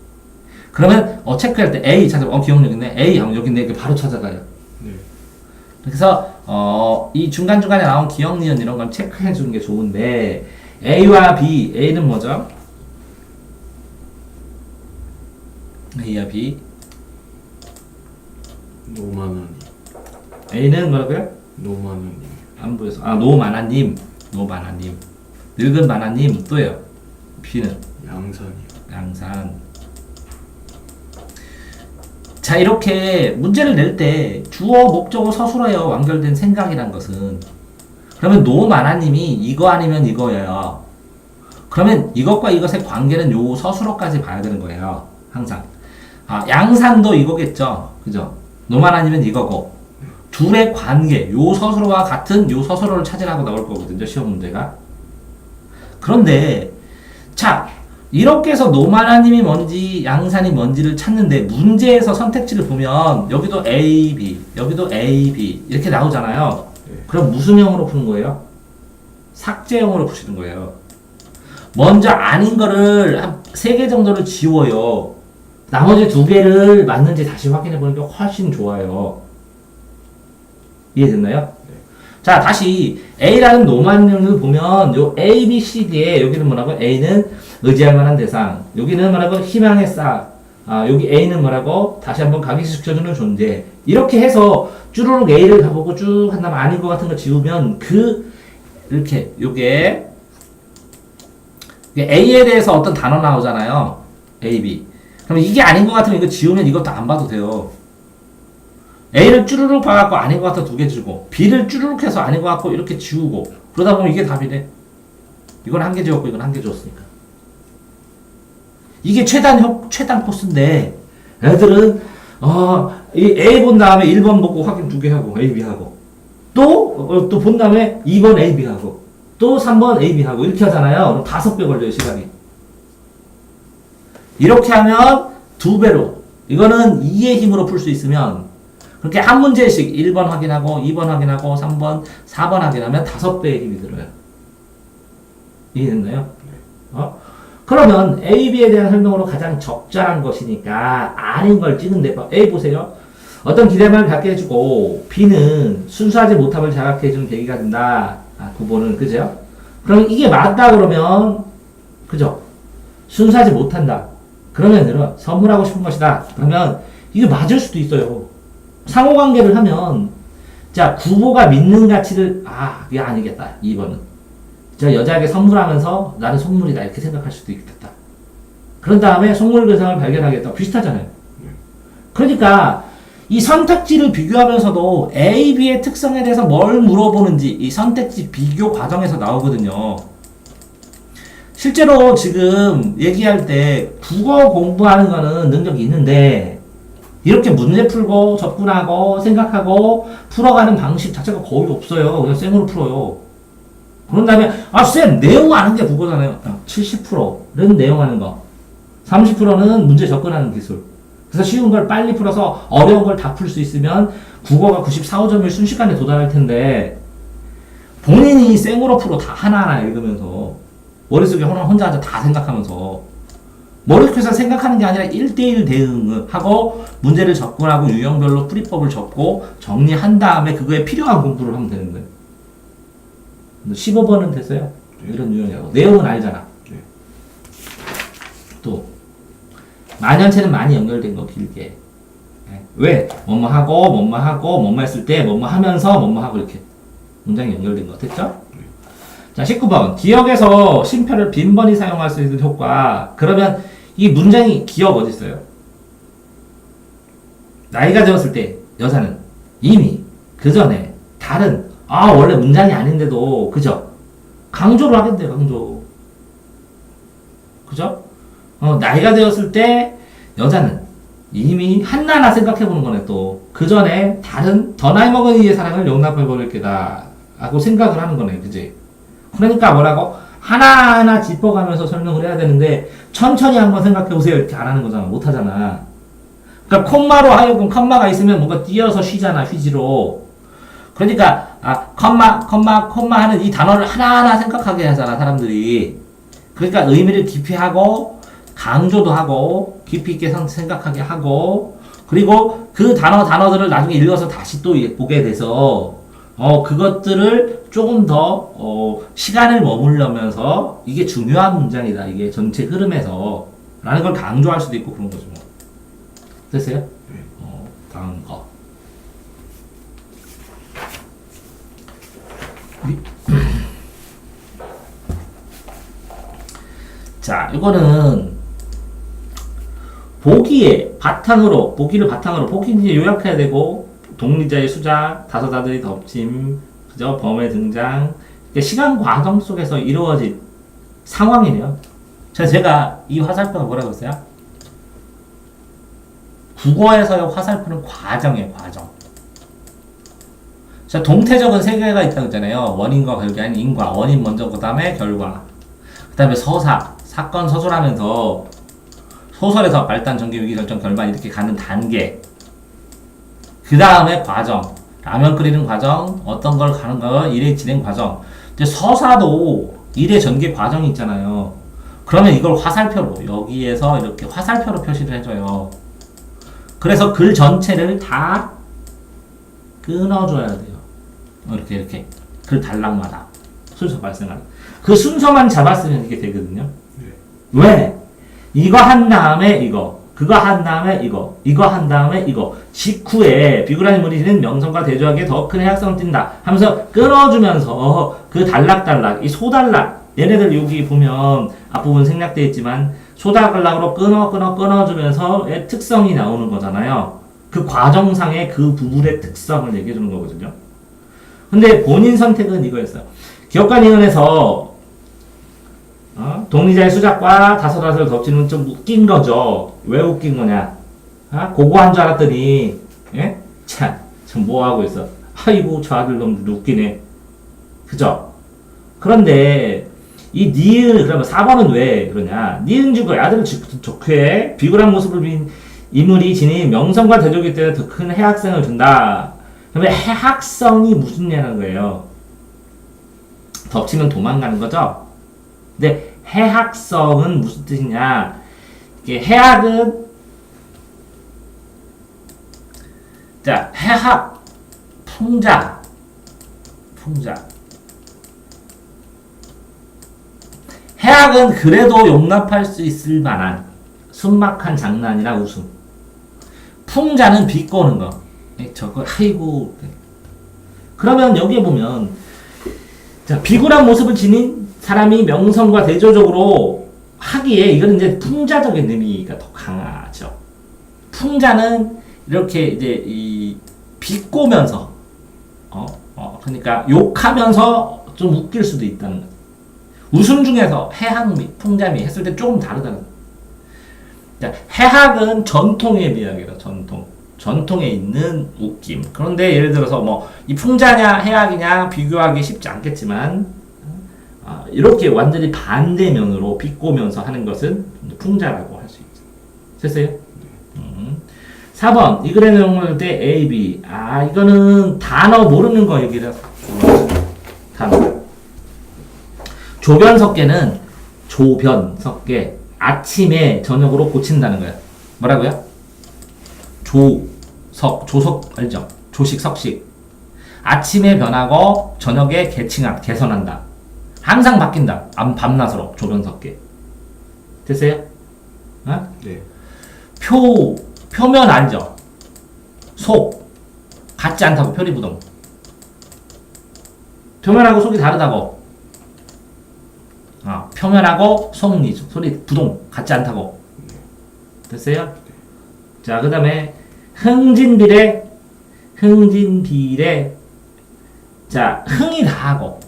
그러면 체크할 때 A 찾아보면 기억력 있네. A 하면 여기 있네. 이렇게 바로 찾아가요. 네. 그래서 이 중간중간에 나온 기억 니은 이런 걸 체크해 주는 게 좋은데 A와 B, A는 뭐죠? A와 B 노만원님. A는 뭐라고요? 노만원님. 안 보여서 노만화님 늙은 만화님 또요. B는 양산이요. 양산. 자, 이렇게 문제를 낼 때 주어 목적어 서술어요. 완결된 생각이란 것은 그러면 노만화님이 이거 아니면 이거예요. 그러면 이것과 이것의 관계는 요 서술어까지 봐야 되는 거예요. 항상. 양산도 이거겠죠. 그죠? 노만 아니면 이거고. 둘의 관계, 요 서술어와 같은 요 서술어를 찾으라고 나올 거거든요. 시험 문제가. 그런데, 자, 이렇게 해서 노만화님이 뭔지, 양산이 뭔지를 찾는데, 문제에서 선택지를 보면, 여기도 A, B, 여기도 A, B, 이렇게 나오잖아요. 네. 그럼 무슨 형으로 푸는 거예요? 삭제형으로 푸시는 거예요. 먼저 아닌 거를 한 3개 정도를 지워요. 나머지 2개를 맞는지 다시 확인해 보는 게 훨씬 좋아요. 이해됐나요? 네. 자, 다시 A라는 노만을 보면 요 A, B, C, D에 여기는 뭐라고? A는 의지할 만한 대상. 여기는 뭐라고? 희망의 싹. 여기 A는 뭐라고? 다시 한번 각인시켜주는 존재. 이렇게 해서 쭈루룩 A를 가보고 쭉 한 다음에 아닌 것 같은 거 지우면 이렇게 요게 A에 대해서 어떤 단어 나오잖아요. A, B. 그럼 이게 아닌 것 같으면 이거 지우면 이것도 안 봐도 돼요. A를 쭈루룩 봐갖고 아닌 것 같아 두 개 주고 B를 쭈루룩 해서 아닌 것 같고 이렇게 지우고 그러다 보면 이게 답이네. 이건 한 개 지웠고 이건 한 개 지웠으니까. 이게 최단 코스인데 애들은 이 A 본 다음에 1번 보고 확인 두 개 하고 A, B 하고 또 본 다음에 2번 A, B 하고 또 3번 A, B 하고 이렇게 하잖아요. 그럼 5배 걸려요 시간이. 이렇게 하면 2배로 이거는 2의 힘으로 풀 수 있으면 그렇게 한 문제씩 1번 확인하고 2번 확인하고 3번 4번 확인하면 5배의 힘이 들어요. 이해됐나요? 그러면 A, B에 대한 설명으로 가장 적절한 것이니까 아닌 걸 찍은데 A 보세요. 어떤 기대감을 갖게 해주고 B는 순수하지 못함을 자각해주는 계기가 된다. 9번은 그죠? 그럼 이게 맞다 그러면 그죠? 순수하지 못한다. 그러면 선물하고 싶은 것이다. 그러면 이게 맞을 수도 있어요. 상호관계를 하면 자 구보가 믿는 가치를 이게 아니겠다. 2번은 저 여자에게 선물하면서 나는 속물이다 이렇게 생각할 수도 있겠다. 그런 다음에 속물 근성을 발견하겠다. 비슷하잖아요. 그러니까 이 선택지를 비교하면서도 A, B의 특성에 대해서 뭘 물어보는지 이 선택지 비교 과정에서 나오거든요. 실제로 지금 얘기할 때 국어 공부하는 거는 능력이 있는데 이렇게 문제 풀고 접근하고 생각하고 풀어가는 방식 자체가 거의 없어요. 그냥 생으로 풀어요. 그런 다음에 쌤 내용 아는 게 국어잖아요. 70%는 내용 아는 거 30%는 문제 접근하는 기술. 그래서 쉬운 걸 빨리 풀어서 어려운 걸 다 풀 수 있으면 국어가 94, 5점을 순식간에 도달할 텐데 본인이 생으로 풀어 다 하나하나 읽으면서 머릿속에 혼자 앉아 다 생각하면서 머릿속에서 생각하는 게 아니라 1대1 대응을 하고 문제를 접근하고 유형별로 풀이법을 적고 정리한 다음에 그거에 필요한 공부를 하면 되는 거예요. 15번은 됐어요? 이런 유형이라고. 내용은 알잖아. 또 만연체는 많이 연결된 거 길게. 왜? 뭐뭐 하고 뭐뭐 하고 뭐뭐 했을 때 뭐뭐 하면서 뭐뭐 하고 이렇게 문장이 연결된 거 됐죠? 자 19번 기억에서 쉼표를 빈번히 사용할 수 있는 효과. 그러면 이 문장이 기억 어디 있어요? 나이가 되었을 때 여자는 이미 그 전에 다른 원래 문장이 아닌데도 그죠? 강조를 하겠대요. 강조. 그죠? 나이가 되었을 때 여자는 이미 한나나 생각해보는 거네 또. 그 전에 다른 더 나이 먹은 이의 사랑을 용납해버릴 게다 하고 생각을 하는 거네. 그지? 그러니까 뭐라고? 하나하나 짚어가면서 설명을 해야 되는데 천천히 한번 생각해보세요. 이렇게 안 하는 거잖아. 못 하잖아. 그러니까 콤마로 하여금 콤마가 있으면 뭔가 띄어서 쉬잖아. 휘지로. 그러니까 콤마 하는 이 단어를 하나하나 생각하게 하잖아. 사람들이. 그러니까 의미를 깊이 하고 강조도 하고 깊이 있게 생각하게 하고 그리고 그 단어들을 나중에 읽어서 다시 또 보게 돼서 그것들을 조금 더 시간을 머물려면서 이게 중요한 문장이다. 이게 전체 흐름에서 라는 걸 강조할 수도 있고 그런 거죠. 뭐. 됐어요? 다음 거. 자, 이거는 보기를 바탕으로 보기 이제 요약해야 되고 독립자의 수작, 다소다들이 덮침, 그죠? 범의 등장, 시간 과정 속에서 이루어진 상황이네요. 제가 이 화살표가 뭐라고 했어요? 국어에서의 화살표는 과정이에요, 과정. 자, 동태적은 세 개가 있다고 했잖아요. 원인과 결과, 인과, 원인 먼저, 그 다음에 결과. 그 다음에 서사, 사건, 서술하면서 소설에서 발단, 전개, 위기, 결정, 결말 이렇게 가는 단계. 그 다음에 과정. 라면 끓이는 과정, 어떤 걸 가는 거, 일의 진행 과정. 근데 서사도 일의 전개 과정이 있잖아요. 그러면 이걸 화살표로, 여기에서 이렇게 화살표로 표시를 해줘요. 그래서 글 전체를 다 끊어줘야 돼요. 이렇게 그 단락마다 순서 발생하는 그 순서만 잡았으면 이게 되거든요. 네. 왜? 이거 한 다음에 이거, 그거 한 다음에 이거 한 다음에 이거 직후에 비굴한 인물이 지닌 명성과 대조하기에 더 큰 해악성을 띈다 하면서 끊어주면서 그 단락단락 이 소단락 얘네들 여기 보면 앞부분 생략되어 있지만 소단락으로 끊어주면서의 특성이 나오는 거잖아요. 그 과정상의 그 부분의 특성을 얘기해 주는 거거든요. 근데 본인 선택은 이거였어요. 기업관위원회에서 동리자의 수작과 다소다소를 덮치는 좀 웃긴 거죠. 왜 웃긴 거냐? 그거 한 줄 알았더니, 예? 참 뭐 하고 있어? 아이고, 저 아들 놈들 웃기네. 그죠? 그런데, 이 니은, 그러면 4번은 왜 그러냐? 니은 주고 아들을 좋게 비굴한 모습을 빈 인물이 지닌 명성과 대조기 때문에 더 큰 해악성을 준다. 그러면 해악성이 무슨 얘라는 거예요? 덮치면 도망가는 거죠? 근데 해악성은 무슨 뜻이냐? 이게 해악은 자 해악 풍자 해악은 그래도 용납할 수 있을 만한 순박한 장난이나 웃음. 풍자는 비꼬는 거. 저거 아이고. 그러면 여기에 보면 자 비굴한 모습을 지닌 사람이 명성과 대조적으로 하기에 이거는 이제 풍자적인 의미가 더 강하죠. 풍자는 이렇게 이제 이 비꼬면서 그러니까 욕하면서 좀 웃길 수도 있다는 거죠. 웃음 중에서 해학 및 풍자미 했을 때 조금 다르다는 거죠. 해학은 전통의 미학이라 전통에 있는 웃김. 그런데 예를 들어서 뭐 이 풍자냐 해학이냐 비교하기 쉽지 않겠지만 이렇게 완전히 반대면으로 비꼬면서 하는 것은 풍자라고 할 수 있죠. 됐어요? 4번 이 글의 내용을 볼 때 A, B 이거는 단어 모르는 거 얘기를 단어 조변석계는 조변석계 아침에 저녁으로 고친다는 거예요. 뭐라고요? 조석 알죠? 조식 석식 아침에 변하고 저녁에 개선한다. 항상 바뀐다. 밤낮으로 조변석계 됐어요? 네. 표면 알죠? 속 같지 않다고 표리부동 표면하고 속이 다르다고 표면하고 속리 소리 부동 같지 않다고 됐어요? 자 그 다음에 흥진비례 자 흥이 다하고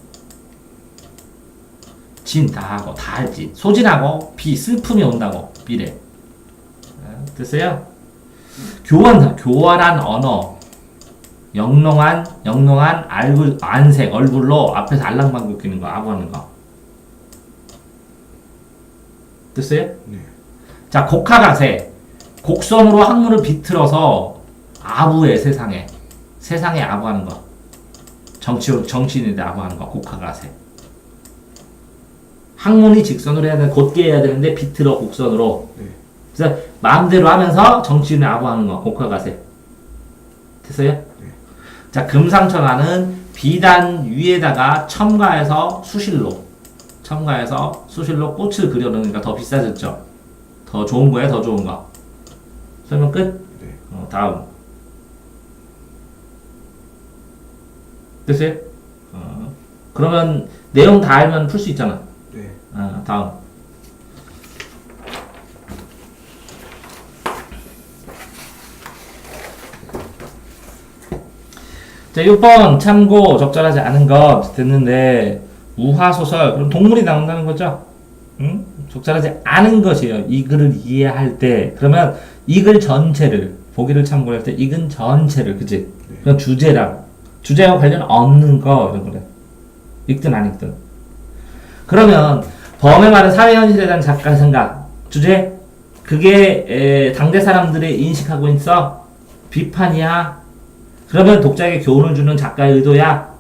진 다하고 다할지 소진하고 비 슬픔이 온다고 비례 됐어요? 교활한 언어 영롱한 안색 얼굴로 앞에서 알랑방귀 뀌는 거 아부하는 거 됐어요? 네. 자 곡하가세 곡선으로 학문을 비틀어서 아부의 세상에 아부하는 거 정치인인데 아부하는 거 곡하가세 학문이 직선으로 해야 되는데 곧게 해야 되는데 비틀어 곡선으로 네. 그래서 마음대로 하면서 정치인을 아부하는 거 곡하가세 됐어요? 네. 자 금상첨화는 비단 위에다가 첨가해서 수실로 꽃을 그려놓으니까 더 비싸졌죠. 더 좋은 거야 더 좋은 거 설명 끝? 네. 다음 됐어요? 그러면 내용 다 알면 풀 수 있잖아. 네. 다음 자 6번 참고 적절하지 않은 것 됐는데 우화소설 그럼 동물이 나온다는 거죠? 응? 적절하지 않은 것이에요. 이 글을 이해할 때 그러면 이 글 전체를 보기를 참고할 때 이 글 전체를 그치? 그럼 주제와 관련 없는 거 이런 거래. 읽든 안 읽든 그러면 범의 말은 사회 현실에 대한 작가의 생각 주제 그게 당대 사람들이 인식하고 있어 비판이야. 그러면 독자에게 교훈을 주는 작가의 의도야.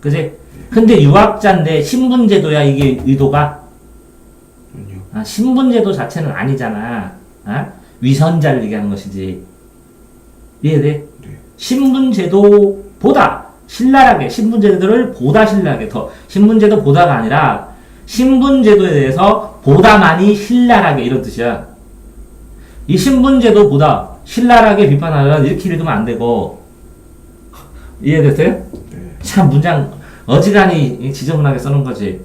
그치? 근데 유학자인데 신분제도야 이게 의도가? 아니요. 신분제도 자체는 아니잖아. 신분제도를 위해하는 것이지. 이해돼? 네. 신분제도보다 신랄하게, 신분제도를 보다 신랄하게, 더, 신분제도 보다가 아니라, 신분제도에 대해서 보다 많이 신랄하게, 이런 뜻이야. 이 신분제도보다 신랄하게 비판하면 이렇게 읽으면 안 되고, 이해됐어요? 네. 참, 문장, 어지간히 지저분하게 써놓은 거지.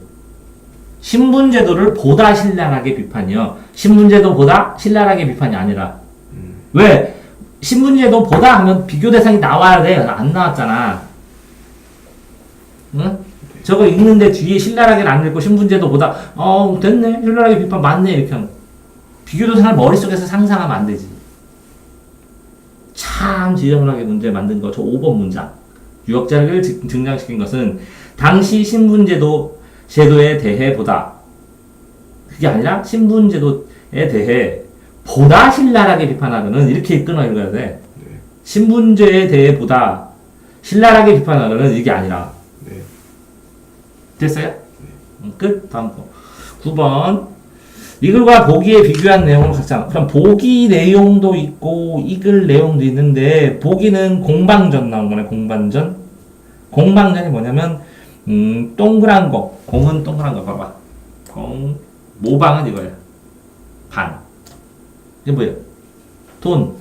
신분제도를 보다 신랄하게 비판이요. 신분제도보다 신랄하게 비판이 아니라. 왜? 신분제도보다 하면 비교 대상이 나와야 돼. 안 나왔잖아. 응? 저거 읽는데 뒤에 신랄하게는 안 읽고 신분제도보다 됐네. 신랄하게 비판 맞네. 이렇게 하면. 비교 대상을 머릿속에서 상상하면 안 되지. 참 지저분하게 문제 만든 거. 저 5번 문장. 유역자를 등장시킨 것은 당시 제도에 대해 보다. 그게 아니라 신분제도에 대해 보다 신랄하게 비판하려는 이렇게 끊어 읽어야 돼. 네. 신분제에 대해 보다 신랄하게 비판하려는 이게 아니라. 네. 됐어요? 끝. 다음 거. 9번. 이글과 보기에 비교한 내용을 각자. 그럼 보기 내용도 있고 이글 내용도 있는데 보기는 공방전 나온 거네. 공방전. 공방전이 뭐냐면 동그란 거. 공은 동그란 거 봐봐. 모방은 이거야. 반. 이게 뭐예요? 돈.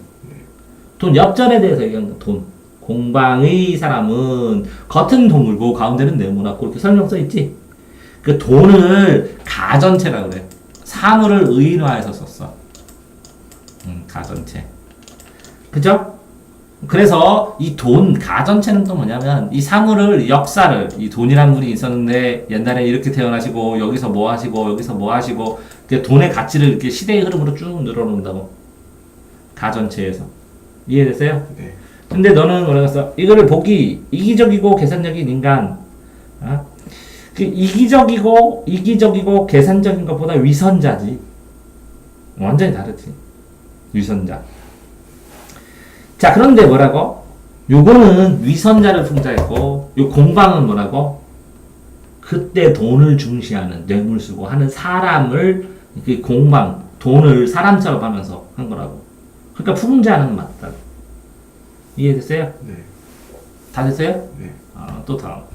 돈 엽전에 대해서 얘기하는 거. 돈. 공방의 사람은 겉은 동물고 가운데는 네모나고 이렇게 설명 써 있지. 그 돈을 가전체라고 그래. 사물을 의인화해서 썼어. 가전체. 그죠? 그래서 이 돈, 가전체는 또 뭐냐면 이 사물을, 역사를, 이 돈이란 분이 있었는데 옛날에 이렇게 태어나시고 여기서 뭐 하시고 여기서 뭐 하시고 돈의 가치를 이렇게 시대의 흐름으로 쭉 늘어놓는다고. 가전체에서. 이해됐어요? 네. 근데 너는 뭐라겠어? 이거를 보기, 이기적이고 계산적인 인간. 그 이기적이고 계산적인 것보다 위선자지. 완전히 다르지. 위선자. 자, 그런데 뭐라고? 요거는 위선자를 풍자했고, 요 공방은 뭐라고? 그때 돈을 중시하는, 뇌물 쓰고 하는 사람을, 그 공방, 돈을 사람처럼 하면서 한 거라고. 그러니까 풍자는 맞다. 이해됐어요? 네. 다 됐어요? 네. 또 다음.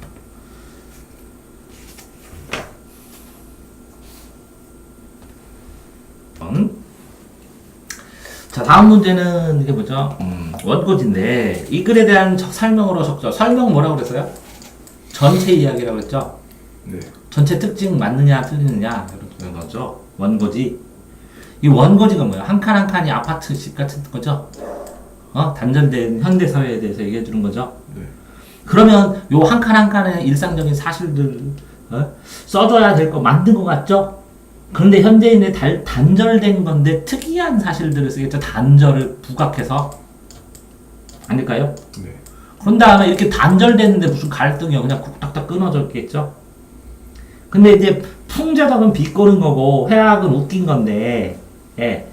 자, 다음 문제는 이게 뭐죠? 원고지인데 이 글에 대한 설명으로 적죠. 설명 뭐라고 그랬어요? 전체 이야기라고 그랬죠? 네. 전체 특징 맞느냐 틀리느냐 이런 거죠. 원고지. 이 원고지가 뭐야? 한 칸 한 칸이 아파트 집 같은 거죠? 단절된 현대 사회에 대해서 얘기해 주는 거죠. 네. 그러면 요 한 칸 한 칸의 일상적인 사실들 써줘야 될 거 만든 것 같죠? 그런데 현대인의 단절된 건데 특이한 사실들을 쓰겠죠. 단절을 부각해서. 아닐까요? 네. 다음에 이렇게 단절됐는데 무슨 갈등이요. 그냥 쿡딱딱 끊어져 있겠죠. 근데 이제 풍자덕은 비꼬는 거고 회학은 웃긴 건데, 예.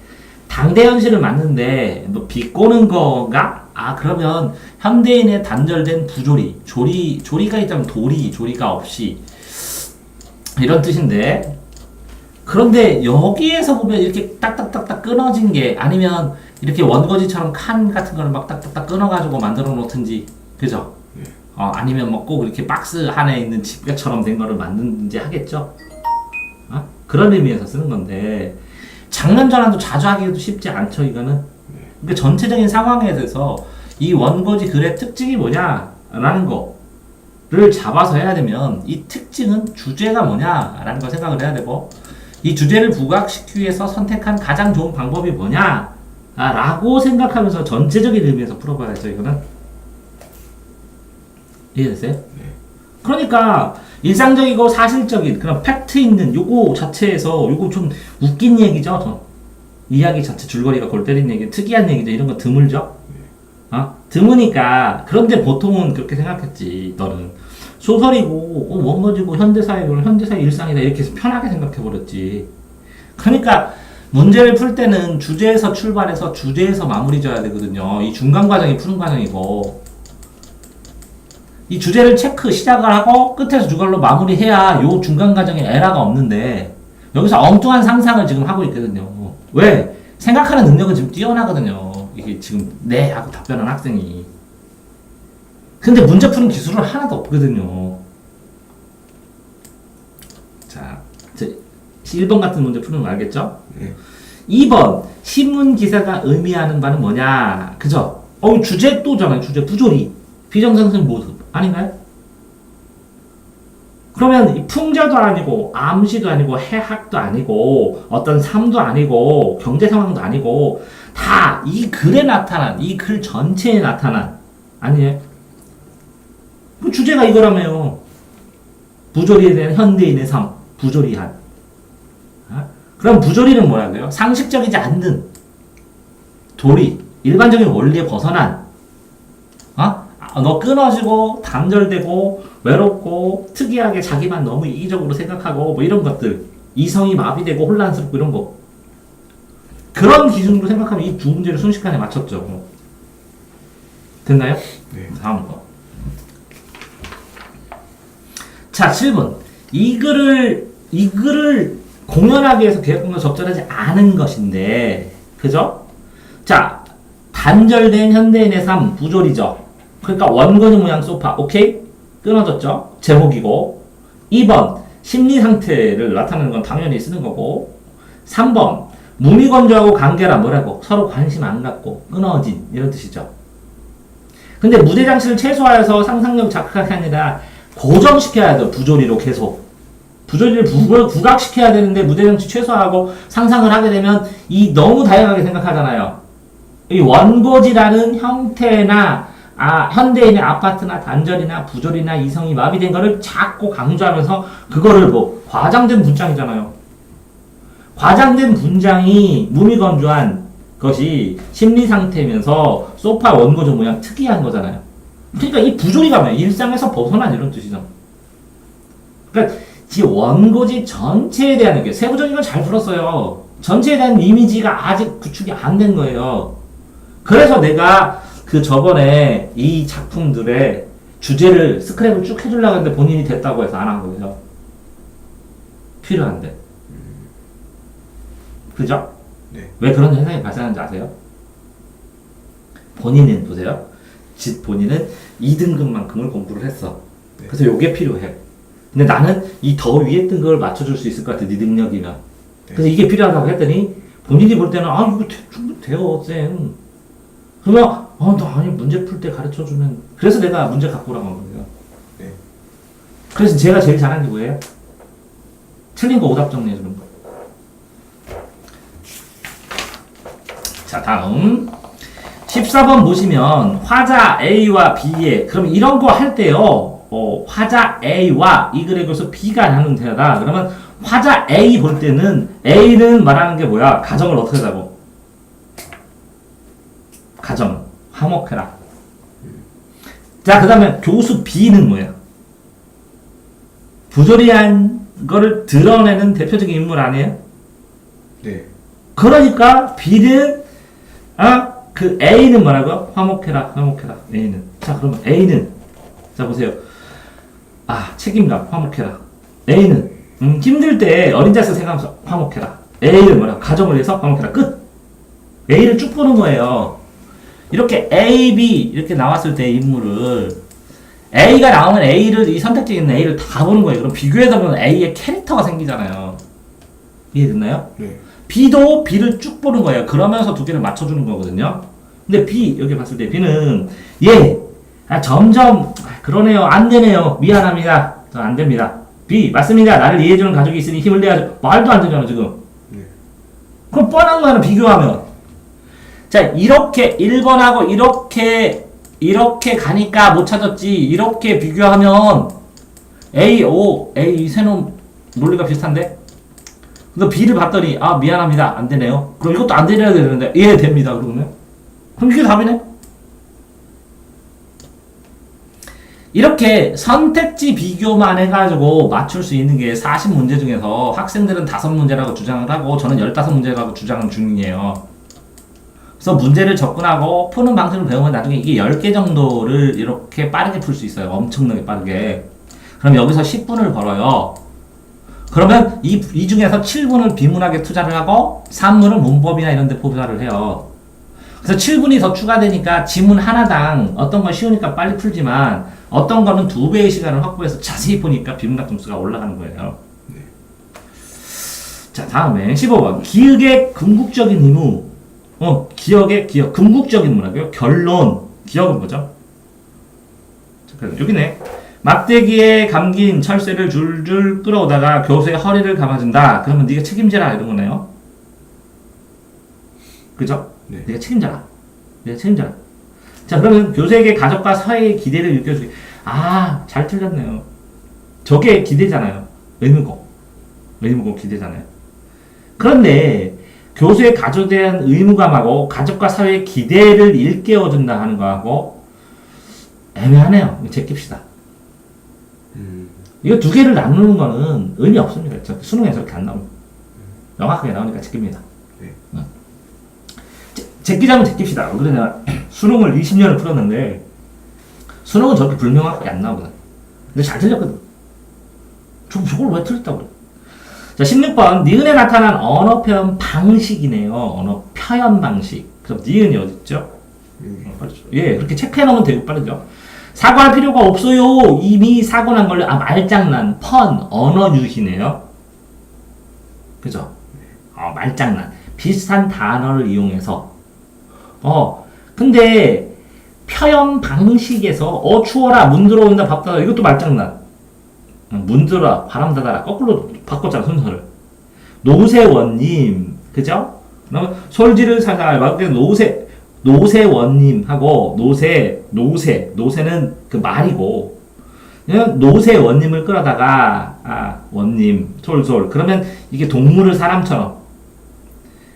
당대 현실을 맞는데 뭐 비꼬는 거가? 그러면 현대인의 단절된 부조리, 조리가 있다면 조리가 없이 이런 뜻인데. 그런데 여기에서 보면 이렇게 딱딱딱딱 끊어진 게 아니면 이렇게 원고지처럼 칸 같은 거를 막 딱딱딱 끊어가지고 만들어 놓든지, 그죠? 네. 아니면 뭐 꼭 이렇게 박스 안에 있는 집게처럼 된 거를 만든지 하겠죠? 그런 의미에서 쓰는 건데, 장면 전환도 자주 하기도 쉽지 않죠, 이거는? 네. 그러니까 전체적인 상황에 대해서 이 원고지 글의 특징이 뭐냐라는 거를 잡아서 해야 되면 이 특징은 주제가 뭐냐라는 걸 생각을 해야 되고, 이 주제를 부각시키기 위해서 선택한 가장 좋은 방법이 뭐냐? 라고 생각하면서 전체적인 의미에서 풀어봐야죠, 이거는. 이해됐어요? 네. 그러니까, 일상적이고 사실적인 그런 팩트 있는 요거 자체에서 요거 좀 웃긴 얘기죠, 이야기 자체 줄거리가 골 때리는 얘기, 특이한 얘기죠. 이런 거 드물죠? 드무니까. 그런데 보통은 그렇게 생각했지, 너는. 소설이고 원고지고 현대사회고 현대사회 일상이다 이렇게 해서 편하게 생각해버렸지. 그러니까 문제를 풀 때는 주제에서 출발해서 주제에서 마무리 져야 되거든요. 이 중간 과정이 푸는 과정이고, 이 주제를 시작을 하고 끝에서 주걸로 마무리해야 요 중간 과정에 에러가 없는데 여기서 엉뚱한 상상을 지금 하고 있거든요. 왜? 생각하는 능력은 지금 뛰어나거든요. 이게 지금 네 하고 답변한 학생이. 근데 문제 푸는 기술은 하나도 없거든요. 자, 1번 같은 문제 푸는 거 알겠죠? 네. 2번 신문 기사가 의미하는 바는 뭐냐? 그죠? 주제 또잖아요. 주제 부조리 비정상승 모습 아닌가요? 그러면 이 풍자도 아니고 암시도 아니고 해학도 아니고 어떤 삶도 아니고 경제 상황도 아니고 다 이 글에 나타난 이 글 전체에 나타난 아니에요? 그 주제가 이거라며요. 부조리에 대한 현대인의 삶 부조리한. 그럼 부조리는 뭐라고요? 상식적이지 않는 도리 일반적인 원리에 벗어난 너 끊어지고 단절되고 외롭고 특이하게 자기만 너무 이기적으로 생각하고 뭐 이런 것들 이성이 마비되고 혼란스럽고 이런 거 그런 기준으로 생각하면 이 두 문제를 순식간에 맞췄죠. 됐나요? 네. 다음 거. 자 7번 이 글을 공연하기 위해서 계획과 적절하지 않은 것인데 그죠? 자 단절된 현대인의 삶 부조리죠. 그러니까 원고지 모양 소파 오케이? 끊어졌죠? 제목이고 2번 심리 상태를 나타내는 건 당연히 쓰는 거고 3번 무미건조하고 간결한 뭐라고? 서로 관심 안 갖고 끊어진 이런 뜻이죠. 근데 무대장치를 최소화해서 상상력 자극하게 아니라 고정시켜야 돼요. 부조리로 계속 부조리를 부각시켜야 되는데 무대장치 최소화하고 상상을 하게 되면 이 너무 다양하게 생각하잖아요. 이 원고지라는 형태나 현대인의 아파트나 단절이나 부조리나 이성이 마비된 거를 자꾸 강조하면서 그거를 뭐 과장된 문장이잖아요. 과장된 문장이 무미건조한 것이 심리 상태면서 소파 원고조 모양 특이한 거잖아요. 그러니까 이 부조리가 뭐야? 일상에서 벗어난 이런 뜻이잖아. 그러니까 이 원고지 전체에 대한 의견, 세부적인 건 잘 풀었어요. 전체에 대한 이미지가 아직 구축이 안 된 거예요. 그래서 내가 그 저번에 이 작품들의 주제를 스크랩을 쭉 해주려고 했는데 본인이 됐다고 해서 안 한 거예요. 필요한데. 그죠? 네. 왜 그런 현상이 발생하는지 아세요? 본인은 보세요. 본인은 2등급만큼을 공부를 했어. 네. 그래서 요게 필요해. 근데 나는 이 더 위에 등급을 맞춰줄 수 있을 것 같아. 네 능력이면. 네. 그래서 이게 필요하다고 했더니 본인이 볼 때는 이거 충분히 돼요 쌤. 그러면 나 아니 문제 풀 때 가르쳐주면 그래서 내가 문제 갖고 오라고 한 거예요. 네. 그래서 제가 제일 잘하는 게 뭐예요? 틀린 거 오답 정리해주는 거. 자 다음 14번 보시면 화자 A와 B의 그럼 이런 거 할 때요 화자 A와 이 글에 걸서 B가 나눈 대하다 그러면 화자 A 볼 때는 A는 말하는 게 뭐야? 가정을 어떻게 하자고? 가정 화목해라. 자 그 다음에 교수 B는 뭐야? 부조리한 거를 드러내는 대표적인 인물 아니에요? 네. 그러니까 B는 그 A는 뭐라고? 화목해라, 화목해라. A는. 자, 그러면 A는. 자, 보세요. 책임감, 화목해라. A는. 힘들 때 어린 자세 생각하면서 화목해라. A는 뭐라고? 가정을 위해서 화목해라. 끝! A를 쭉 보는 거예요. 이렇게 A, B, 이렇게 나왔을 때 인물을 A가 나오면 A를, 이 선택지에 있는 A를 다 보는 거예요. 그럼 비교해서 보면 A의 캐릭터가 생기잖아요. 이해됐나요? 네. B도 B를 쭉 보는 거예요. 그러면서 두 개를 맞춰주는 거거든요. 근데 B, 여기 봤을 때 B는, 점점, 그러네요. 안 되네요. 미안합니다. 안 됩니다. B, 맞습니다. 나를 이해해주는 가족이 있으니 힘을 내야죠. 말도 안 되잖아, 지금. 네. 그럼 뻔한 거 하나 비교하면. 자, 이렇게 1번하고 이렇게 가니까 못 찾았지. 이렇게 비교하면, A, 세놈 논리가 비슷한데? 근데 B를 봤더니 미안합니다 안 되네요. 그럼 이것도 안 되려야 되는데 됩니다. 그러면 그럼 이게 답이네. 이렇게 선택지 비교만 해가지고 맞출 수 있는 게 40문제 중에서 학생들은 5문제라고 주장을 하고 저는 15문제라고 주장을 중이에요. 그래서 문제를 접근하고 푸는 방식을 배우면 나중에 이게 10개 정도를 이렇게 빠르게 풀 수 있어요. 엄청나게 빠르게. 그럼 여기서 10분을 벌어요. 그러면 이 중에서 7분을 비문학에 투자를 하고 3분을 문법이나 이런 데 투자를 해요. 그래서 7분이 더 추가되니까 지문 하나당 어떤 건 쉬우니까 빨리 풀지만 어떤 거는 2배의 시간을 확보해서 자세히 보니까 비문학 점수가 올라가는 거예요. 자, 다음에 15번. 기억의 궁극적인 의무. 기억의 기억. 궁극적인 의무라고요? 결론. 기억은 뭐죠? 잠깐, 여기네. 막대기에 감긴 철새를 줄줄 끌어오다가 교수의 허리를 감아준다. 그러면 네가 책임져라 이런 거네요. 그죠? 네. 네가 책임져라. 네가 책임져라. 자, 그러면 교수에게 가족과 사회의 기대를 일깨워주기. 아, 잘 틀렸네요. 저게 기대잖아요. 의무고. 의무고 기대잖아요. 그런데 교수의 가족에 대한 의무감하고 가족과 사회의 기대를 일깨워준다 하는 거하고 애매하네요. 제낍시다. 이거 두 개를 나누는 거는 의미 없습니다. 수능에서 이렇게 안 나옵니다. 명확하게 나오니까 제낍니다. 네. 제끼자면 제낍시다. 그래 내가 수능을 20년을 풀었는데 수능은 저렇게 불명확하게 안 나오거든. 근데 잘 틀렸거든. 저걸 왜 틀렸다고 그래? 자, 16번. 니은에 나타난 언어 표현 방식이네요. 언어 표현 방식. 그럼 니은이 어딨죠? 빠르죠. 예, 그렇게 체크해 놓으면 되고 빠르죠. 사과할 필요가 없어요. 이미 사고 난 걸로. 아, 말장난, 펀, 언어 유희네요. 그죠? 말장난. 비슷한 단어를 이용해서. 근데 표현 방식에서 추워라, 문 들어온다, 밥 닫아. 이것도 말장난. 문 들어라, 바람 닫아라. 거꾸로 바꿨잖아, 순서를. 노세원님, 그죠? 그러면 솔지를 살살, 노세원님하고 노세는 그 말이고, 노세원님을 끌어다가, 원님, 솔솔. 그러면 이게 동물을 사람처럼.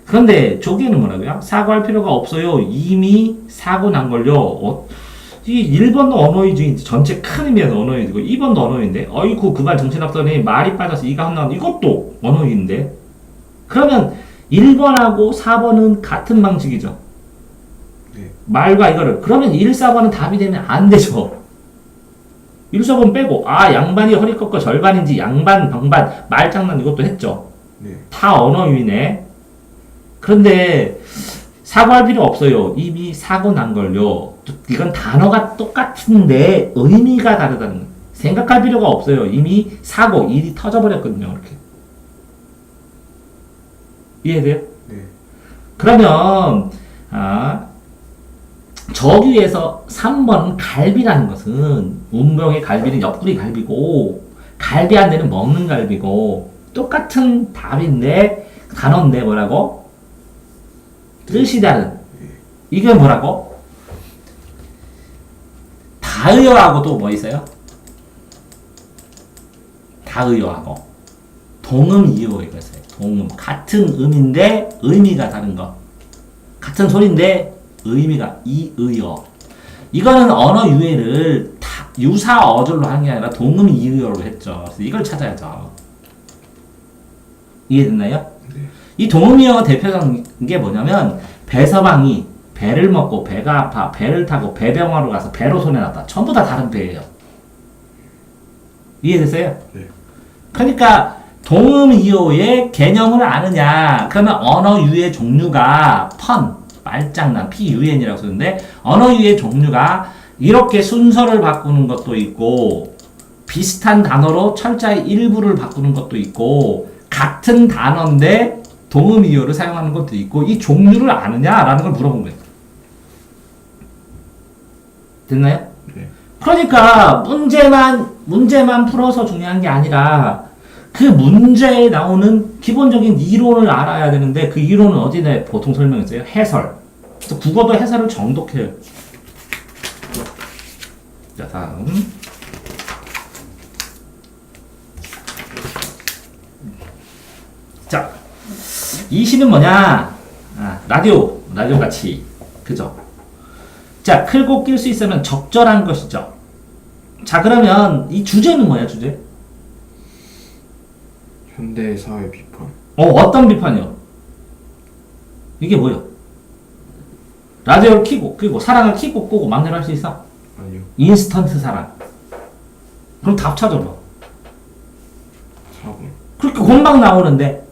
그런데 저기는 뭐라고요? 사과할 필요가 없어요. 이미 사고 난 걸요. 이 1번도 언어유지, 전체 큰 의미의 언어유지고, 2번도 언어유인데, 어이구, 그 말 정신없더니 말이 빠져서 이가 헛나온 이것도 언어유인데. 그러면 1번하고 4번은 같은 방식이죠. 네. 말과 이거를. 그러면 1, 4번은 답이 되면 안 되죠. 1, 4번 빼고, 양반이 허리 꺾어 절반인지, 양반, 방반, 말장난 이것도 했죠. 네. 다 언어유이네. 그런데, 사과할 필요 없어요. 이미 사고 난 걸요. 이건 단어가 똑같은데 의미가 다르다는 거예요. 생각할 필요가 없어요. 이미 사고, 일이 터져버렸거든요. 이렇게. 이해돼요? 네. 그러면 저기에서 3번 갈비라는 것은 운명의 갈비는 옆구리 갈비고 갈비 안 되는 먹는 갈비고 똑같은 답인데 단어인데 뭐라고? 뜻이 다른. 이게 뭐라고? 다의어하고 또 뭐 있어요? 다의어하고 동음이어 이거 있어요. 동음. 같은 음인데 의미가 다른 거. 같은 소리인데 의미가 이의어. 이거는 언어 유해를 유사 어절로 하는 게 아니라 동음 이의어로 했죠. 그래서 이걸 찾아야죠. 이해됐나요? 네. 이 동음이어가 대표적인 게 뭐냐면 배서방이 배를 먹고 배가 아파 배를 타고 배병원으로 가서 배로 손해 났다. 전부 다 다른 배예요. 이해됐어요? 네. 그러니까 동음이어의 개념을 아느냐? 그러면 언어 유의 종류가 펀, 말장난, PUN이라고 쓰는데 언어 유의 종류가 이렇게 순서를 바꾸는 것도 있고 비슷한 단어로 철자의 일부를 바꾸는 것도 있고 같은 단어인데 동음이어를 사용하는 것도 있고 이 종류를 아느냐라는 걸 물어본 거예요. 됐나요? 네. 그러니까 문제만 풀어서 중요한 게 아니라 그 문제에 나오는 기본적인 이론을 알아야 되는데 그 이론은 어디에 보통 설명했어요? 해설. 그래서 국어도 해설을 정독해요. 자, 다음. 자, 이 시는 뭐냐? 라디오 같이. 그죠? 자, 클고 낄 수 있으면 적절한 것이죠. 자, 그러면 이 주제는 뭐야, 주제? 현대 사회 비판. 어떤 비판이요? 이게 뭐요? 라디오를 끄고 사랑을 끄고 끄고 막내를 할 수 있어? 아니요. 인스턴트 사랑. 그럼 답 찾아봐. 4번. 그렇게 금방 나오는데.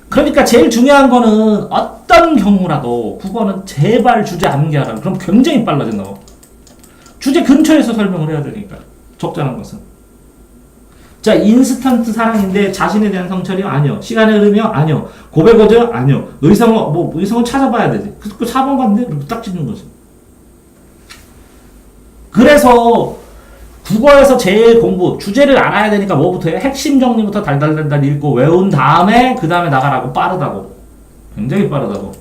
그러니까 제일 중요한 거는 어떤 어떤 경우라도 국어는 제발 주제 암기하라. 그럼 굉장히 빨라진다고. 주제 근처에서 설명을 해야 되니까. 적절한 것은. 자, 인스턴트 사랑인데 자신에 대한 성찰이요? 아니요. 시간의 흐름이요? 아니요. 고백어죠? 아니요. 의성어, 의성어 찾아봐야 되지. 그 4번 갔는데? 그렇게 딱 찍는 거지. 그래서 국어에서 제일 공부, 주제를 알아야 되니까 뭐부터 해? 핵심 정리부터 달달달달 읽고 외운 다음에 그 다음에 나가라고. 빠르다고. 굉장히 빠르다고.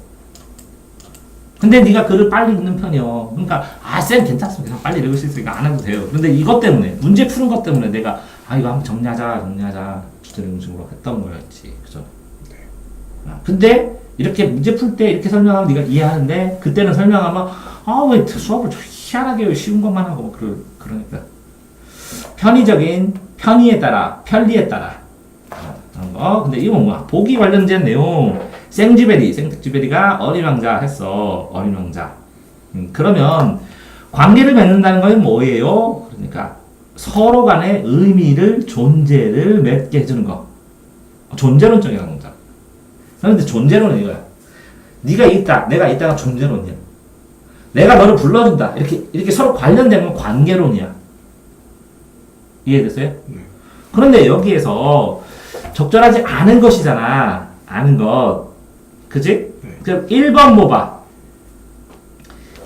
근데 네가 글을 빨리 읽는 편이요. 그러니까 쌤 괜찮습니다. 그냥 빨리 읽을 수 있으니까 안 해도 돼요. 근데 이것 때문에, 문제 푸는 것 때문에 내가 이거 한번 정리하자 주제를 중심으로 했던 거였지. 그죠? 근데 이렇게 문제 풀 때 이렇게 설명하면 네가 이해하는데 그때는 설명하면 왜 수업을 희한하게 쉬운 것만 하고 그러니까 편의적인 편의에 따라 편리에 따라 그런 거. 근데 이건 뭐야? 보기 관련된 내용. 생쥐베리가 어린 왕자 했어. 어린 왕자. 그러면 관계를 맺는다는 건 뭐예요? 그러니까 서로 간의 의미를 존재를 맺게 해주는 거. 존재론적이라는 거잖아. 그런데 존재론은 이거야. 네가 있다, 내가 있다가 존재론이야. 내가 너를 불러준다. 이렇게 서로 관련되면 관계론이야. 이해됐어요? 그런데 여기에서 적절하지 않은 것이잖아. 아는 것. 그지? 그럼 1번 뭐봐?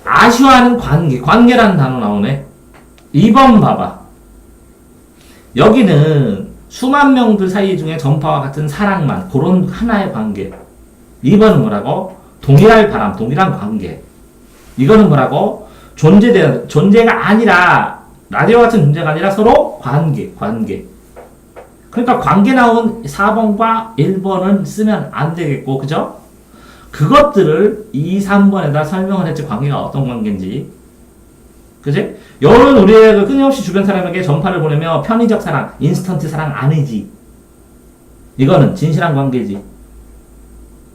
아쉬워하는 관계. 관계라는 단어 나오네. 2번 봐봐. 여기는 수만 명들 사이 중에 전파와 같은 사랑만. 그런 하나의 관계. 2번은 뭐라고? 동일할 바람, 동일한 관계. 이거는 뭐라고? 존재가 아니라, 라디오 같은 존재가 아니라 서로 관계. 그러니까 관계 나온 4번과 1번은 쓰면 안 되겠고, 그죠? 그것들을 2, 3번에다 설명을 했지, 관계가 어떤 관계인지. 그지? 여는 우리가 끊임없이 주변 사람에게 전파를 보내며 편의적 사랑, 인스턴트 사랑 아니지. 이거는 진실한 관계지.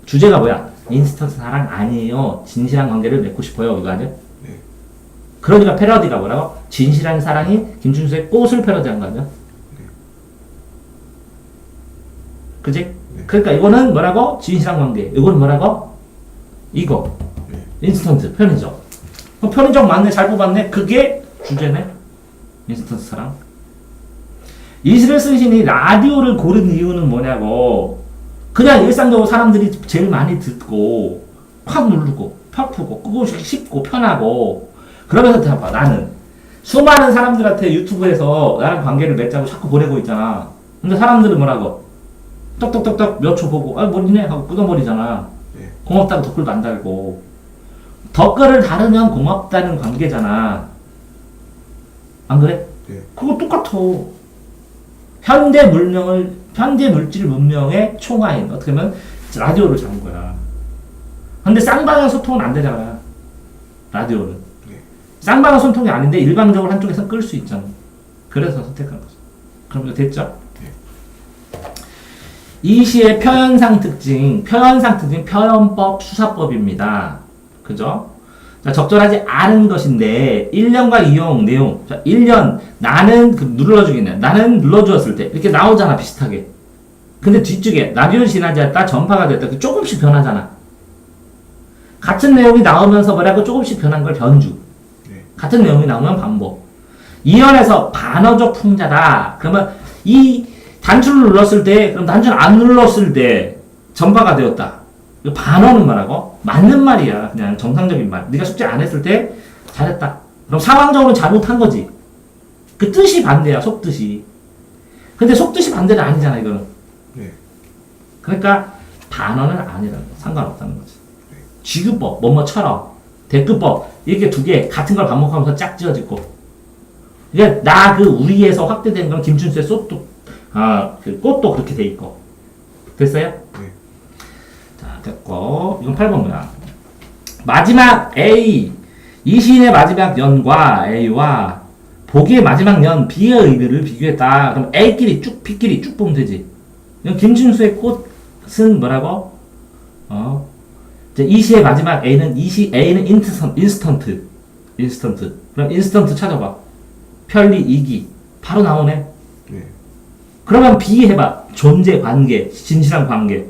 주제가 뭐야? 인스턴트 사랑 아니에요. 진실한 관계를 맺고 싶어요. 이거 아니야? 네. 그러니까 패러디가 뭐라고? 진실한 사랑이 김춘수의 꽃을 패러디한 거 아니야? 그지? 네. 그러니까 이거는 뭐라고? 진실한 관계. 이거는 뭐라고? 이거. 네. 인스턴트, 편의적. 편의적 맞네, 잘 뽑았네. 그게 주제네. 인스턴트 사랑. 이 시를 쓰시니 라디오를 고른 이유는 뭐냐고. 그냥 일상적으로 사람들이 제일 많이 듣고 확 누르고 펴프고 끄고 싶고 편하고 그러면서 대봐. 나는 수많은 사람들한테 유튜브에서 나랑 관계를 맺자고 자꾸 보내고 있잖아. 근데 사람들은 뭐라고? 떡떡떡떡 몇 초 보고 뭐니네 하고 끊어버리잖아. 네. 고맙다고 댓글도 안 달고. 댓글을 달으면 고맙다는 관계잖아. 안 그래? 네. 그거 똑같아. 현대 물질 문명의 총아인. 어떻게 보면 라디오를 잡은 거야. 근데 쌍방향 소통은 안 되잖아. 라디오는. 네. 쌍방향 소통이 아닌데 일방적으로 한쪽에서 끌 수 있잖아. 그래서 선택한 거죠. 그럼 이거 됐죠? 이 시의 표현상 특징, 표현법, 수사법입니다. 그죠? 자, 적절하지 않은 것인데, 1년과 이용, 내용. 자, 1년, 나는, 눌러주기네. 나는 눌러주었을 때. 이렇게 나오잖아, 비슷하게. 근데 뒤쪽에, 라디오 지나지 않다, 전파가 됐다. 조금씩 변하잖아. 같은 내용이 나오면서 뭐라고 조금씩 변한 걸 변주. 네. 같은 내용이 나오면 반복. 이연에서 반어적 풍자다. 그러면 이 단추를 눌렀을 때, 그럼 단추를 안 눌렀을 때 전파가 되었다. 이거 반어는 뭐라고? 맞는 말이야. 그냥 정상적인 말. 네가 숙제 안 했을 때 잘했다. 그럼 상황적으로 잘못한 거지. 그 뜻이 반대야, 속뜻이. 근데 속뜻이 반대는 아니잖아, 이거는. 네. 그러니까 반어는 아니라는 거. 상관없다는 거지. 쥐규법, 뭐뭐처럼, 대꾸법, 이렇게 두 개 같은 걸 반복하면서 짝 지어지고. 그러니까 나 그 우리에서 확대된 건 김춘수의 그 꽃도 그렇게 돼 있고. 됐어요? 네. 자, 됐고. 이건 8번 뭐야? 마지막 A. 이 시인의 마지막 연과 A와 보기의 마지막 연 B의 의미를 비교했다. 그럼 A끼리 쭉, B끼리 쭉 보면 되지. 이건 김춘수의 꽃은 뭐라고? 이 시의 마지막 A는 A는 인스턴트. 그럼 인스턴트 찾아봐. 편리, 이기. 바로 나오네. 네. 그러면 B 해봐. 존재, 관계, 진실한 관계.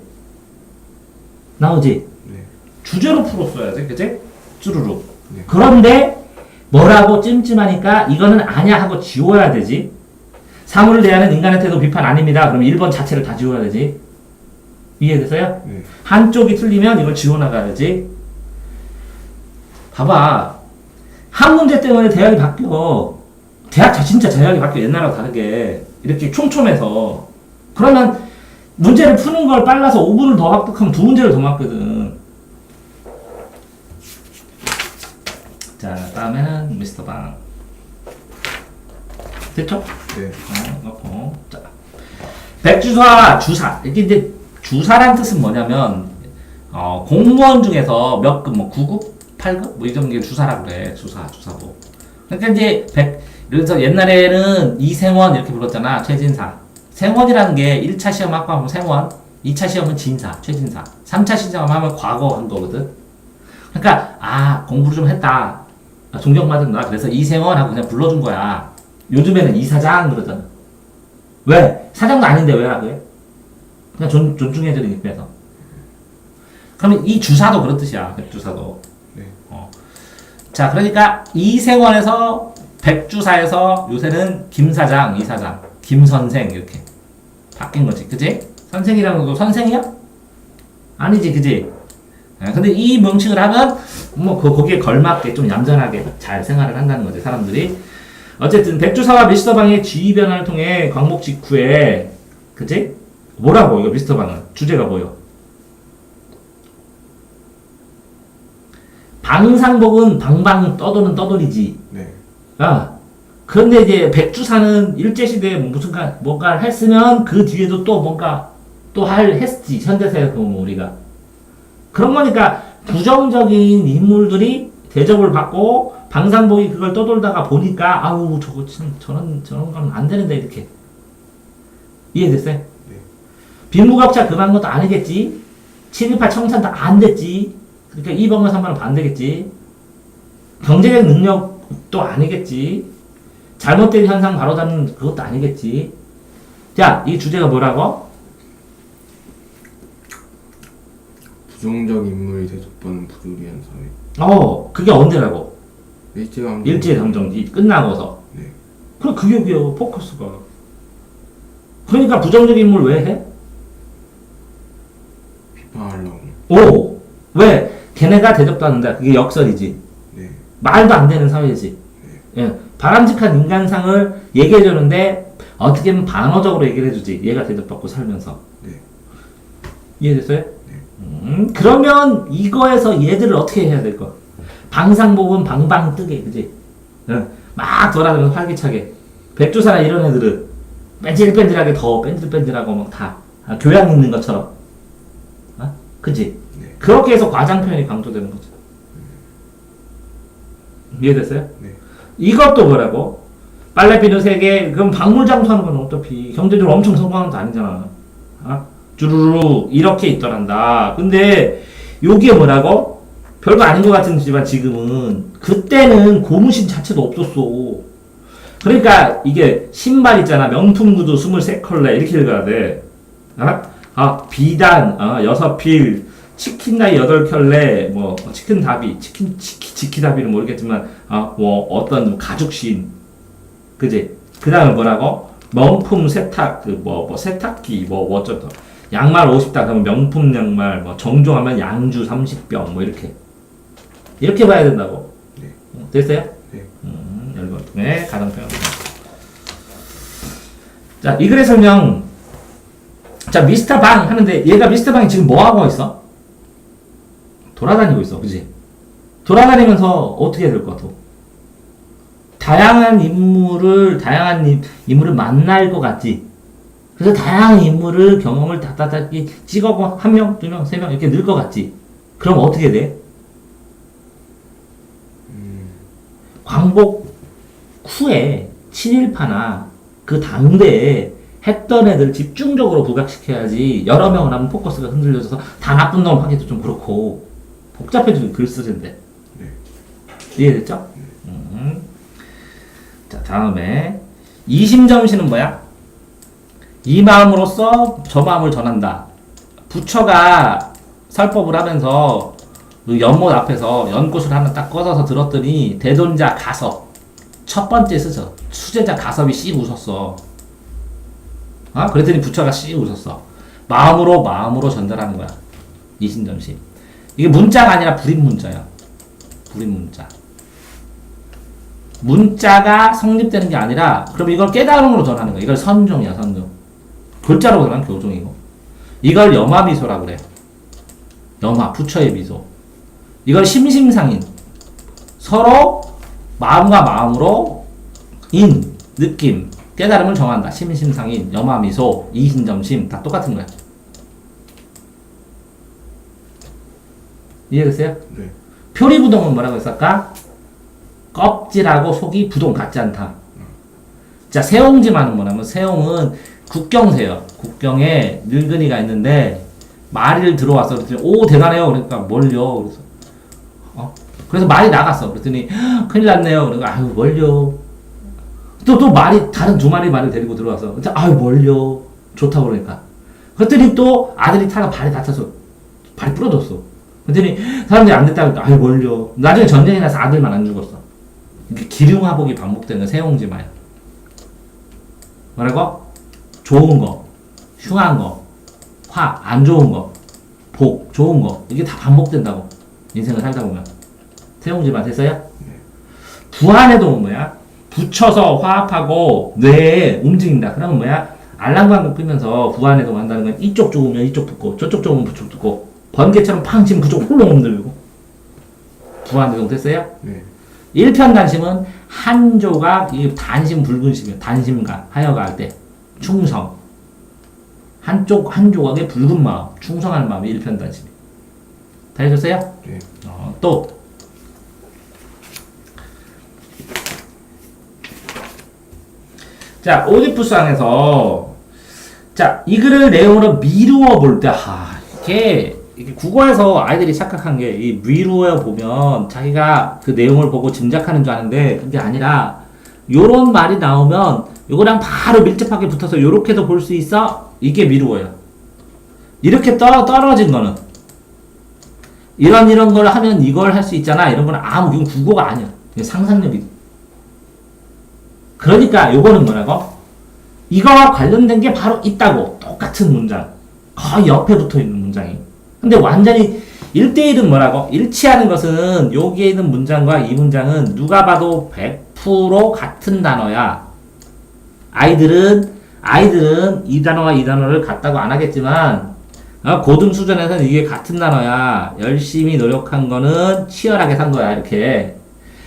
나오지? 네. 주제로 풀었어야 돼, 그치? 쭈루룩. 네. 그런데 뭐라고 찜찜하니까 이거는 아냐 하고 지워야 되지. 사물을 대하는 인간의 태도 비판 아닙니다. 그럼 1번 자체를 다 지워야 되지. 이해됐어요? 네. 한쪽이 틀리면 이걸 지워나가야지. 봐봐. 한 문제 때문에 대학이 바뀌어. 대학 진짜 대학이 바뀌어. 옛날하고 다르게. 이렇게 촘촘해서. 그러면 문제를 푸는 걸 빨라서 5분을 더 합격하면 2문제를 더 맞거든. 자, 다음에는 미스터 방. 됐죠? 네. 넣고. 자. 백주사, 주사. 이게 이제 주사란 뜻은 뭐냐면, 공무원 중에서 몇 급, 뭐 9급? 8급? 뭐 이 정도 게 주사라고 그래. 주사부. 그러니까 이제 그래서 옛날에는 이생원 이렇게 불렀잖아. 최진사. 생원이라는 게 1차 시험 합격하면 생원, 2차 시험은 진사, 최진사, 3차 시험 하면 과거 한 거거든. 그러니까, 공부를 좀 했다. 존경받은다. 그래서 이생원 하고 그냥 불러준 거야. 요즘에는 이사장 그러잖아. 왜? 사장도 아닌데 왜 하고 해? 그냥 존중해주기 위해서. 그러면 이 주사도 그런 뜻이야. 백주사도. 네. 자, 그러니까 이생원에서 백주사에서 요새는 김사장, 이사장, 김선생 이렇게 바뀐 거지. 그지? 선생이라는 것도 선생이야? 아니지, 그지? 근데 이 명칭을 하면 뭐 거기에 걸맞게 좀 얌전하게 잘 생활을 한다는 거지, 사람들이. 어쨌든 백주사와 미스터방의 지위 변화를 통해 광복 직후에, 그치? 뭐라고 이거 미스터방은 주제가 뭐요? 방상복은 방방 떠도는 떠돌이지. 네. 그런데 이제 백주사는 일제시대에 뭔가 했으면 그 뒤에도 또 뭔가 또 했지. 현대사에 보면 우리가. 그런 거니까 부정적인 인물들이 대접을 받고 방상복이 그걸 떠돌다가 보니까 아우 저거 참 저런 건 안 되는데 이렇게. 이해됐어요? 네. 빈부격차 금한 것도 아니겠지. 7.28 청산도 안 됐지. 그러니까 2번과 3번은 반대겠지. 경제적 능력도 아니겠지. 잘못된 현상 바로잡는 그것도 아니겠지. 자, 이 주제가 뭐라고? 부정적 인물이 대접받는 부조리한 사회. 그게 언제라고? 일제강점기. 일제강점기 끝나고서. 네. 그럼 그게 포커스가. 그러니까 부정적 인물 왜 해? 비판하려고. 왜? 걔네가 대접받는다. 그게 역설이지. 네. 말도 안 되는 사회지. 예. 바람직한 인간상을 얘기해주는데 어떻게 보면 반어적으로 얘기를 해주지. 얘가 대접받고 살면서. 네. 이해됐어요? 네. 그러면 이거에서 얘들을 어떻게 해야 될 거? 방상복은 방방 뜨게, 그지? 막 돌아다니면서 활기차게. 백조사나 이런 애들은 뺀질뺀질하게 더 뺀질뺀질하고 막 다 교양 있는 것처럼. 그지? 네. 그렇게 해서 과장 표현이 강조되는 거죠. 이해됐어요? 네. 이것도 뭐라고? 빨래 비누 3개, 그럼 박물장소 하는 건 어차피 경제적으로 엄청 성공하는 것도 아니잖아. 주르르 이렇게 있더란다. 근데 요게 뭐라고? 별거 아닌 것 같은지만 지금은 그때는 고무신 자체도 없었어. 그러니까 이게 신발 있잖아. 명품 구두 23컬레 이렇게 읽어야 돼. 비단 6필, 치킨 나이 8켤레, 뭐 치킨 다비, 지키다비는 모르겠지만 뭐 어떤 가죽신, 그지? 그 다음에 뭐라고? 명품 세탁, 세탁기, 어쩌다. 양말 50단, 그러면 명품 양말, 정종하면 양주 30병, 이렇게 봐야 된다고. 네. 됐어요? 네. 열걸 통해 가정표현. 자, 이 글의 설명. 자, 미스터 방 하는데 얘가 미스터 방이 지금 뭐 하고 있어? 돌아다니고 있어, 그지? 돌아다니면서 어떻게 해야 될 것 같아? 다양한 인물을 만날 것 같지? 그래서 다양한 인물을 경험을 다다닥 찍어고 1명, 2명, 3명 이렇게 늘 것 같지? 그럼 어떻게 돼? 광복 후에 친일파나 그 당대에 했던 애들 집중적으로 부각시켜야지 여러 명을 하면 포커스가 흔들려져서 다 나쁜 놈 하기도 좀 그렇고 복잡해지는 글 쓰는데. 네. 이해됐죠? 자, 다음에 이심점시는 뭐야? 이 마음으로써 저 마음을 전한다. 부처가 설법을 하면서 그 연못 앞에서 연꽃을 하나 딱 꽂아서 들었더니 대존자 가섭 첫 번째 쓰죠. 수제자 가섭이 씩 웃었어. 그랬더니 부처가 씩 웃었어. 마음으로 전달하는 거야. 이신점심. 이게 문자가 아니라 불임 문자야. 불임 문자. 문자가 성립되는 게 아니라 그럼 이걸 깨달음으로 전하는 거야. 이걸 선종이야, 선종. 글자로 전하면 교종이고. 이걸 염화미소라고 그래. 염화, 부처의 미소. 이걸 심심상인. 서로 마음과 마음으로 느낌, 깨달음을 정한다. 심심상인, 염화미소, 이신점심 다 똑같은 거야. 이해됐어요? 네. 표리부동은 뭐라고 했을까? 껍질하고 속이 부동 같지 않다. 자, 세옹지마는 뭐냐면 세옹은 국경세요. 국경에 늙은이가 있는데 말을 들어왔어. 그랬더니 오 대단해요. 그러니까 뭘요? 그래서 그래서 말이 나갔어. 그랬더니 큰일 났네요. 그러니까 아유 뭘요? 또 말이 다른 두 마리 말을 데리고 들어와서 아유 뭘요? 좋다고 그러니까. 그랬더니 또 아들이 타가 발이 다쳐서 발이 부러졌어. 그랬더니 사람들이 안 됐다고 그러니까 아유 뭘요? 나중에 전쟁이 나서 아들만 안 죽었어. 이게 기륭화복이 반복되는 세옹지마야. 뭐라고? 좋은 거, 흉한 거, 화, 안 좋은 거, 복, 좋은 거 이게 다 반복된다고. 인생을 살다 보면. 세옹지마 됐어요? 네. 부안해도 뭐야? 붙여서 화합하고 뇌에 움직인다. 그러면 뭐야? 알랑방구 끄면서 부안해도 한다는 건 이쪽 죽으면 이쪽 붙고 저쪽 죽으면 저쪽 붙고 번개처럼 팡 치면 그쪽 홀렁 옮들고. 부안해도 됐어요? 네. 일편단심은 한 조각, 이 단심 붉은심이에요. 단심가, 하여가 할 때. 충성. 한 조각의 붉은 마음, 충성하는 마음이 일편단심이에요. 다 해줬어요? 네. 또. 자, 오디푸스항에서 자, 이 글을 내용으로 미루어 볼 때, 이게 국어에서 아이들이 착각한 게, 이 미루어 보면 자기가 그 내용을 보고 짐작하는 줄 아는데, 그게 아니라, 요런 말이 나오면, 요거랑 바로 밀접하게 붙어서 요렇게도 볼 수 있어? 이게 미루어요. 이렇게 떨어진 거는, 이런 걸 하면 이걸 할 수 있잖아. 이런 거는 이건 국어가 아니야. 이게 상상력이. 그러니까 요거는 뭐라고? 이거와 관련된 게 바로 있다고. 똑같은 문장. 거의 옆에 붙어 있는 문장이. 근데 완전히 1대1은 뭐라고? 일치하는 것은 여기에 있는 문장과 이 문장은 누가 봐도 100% 같은 단어야. 아이들은 이 단어와 이 단어를 같다고 안 하겠지만 고등 수준에서는 이게 같은 단어야. 열심히 노력한 거는 치열하게 산 거야. 이렇게.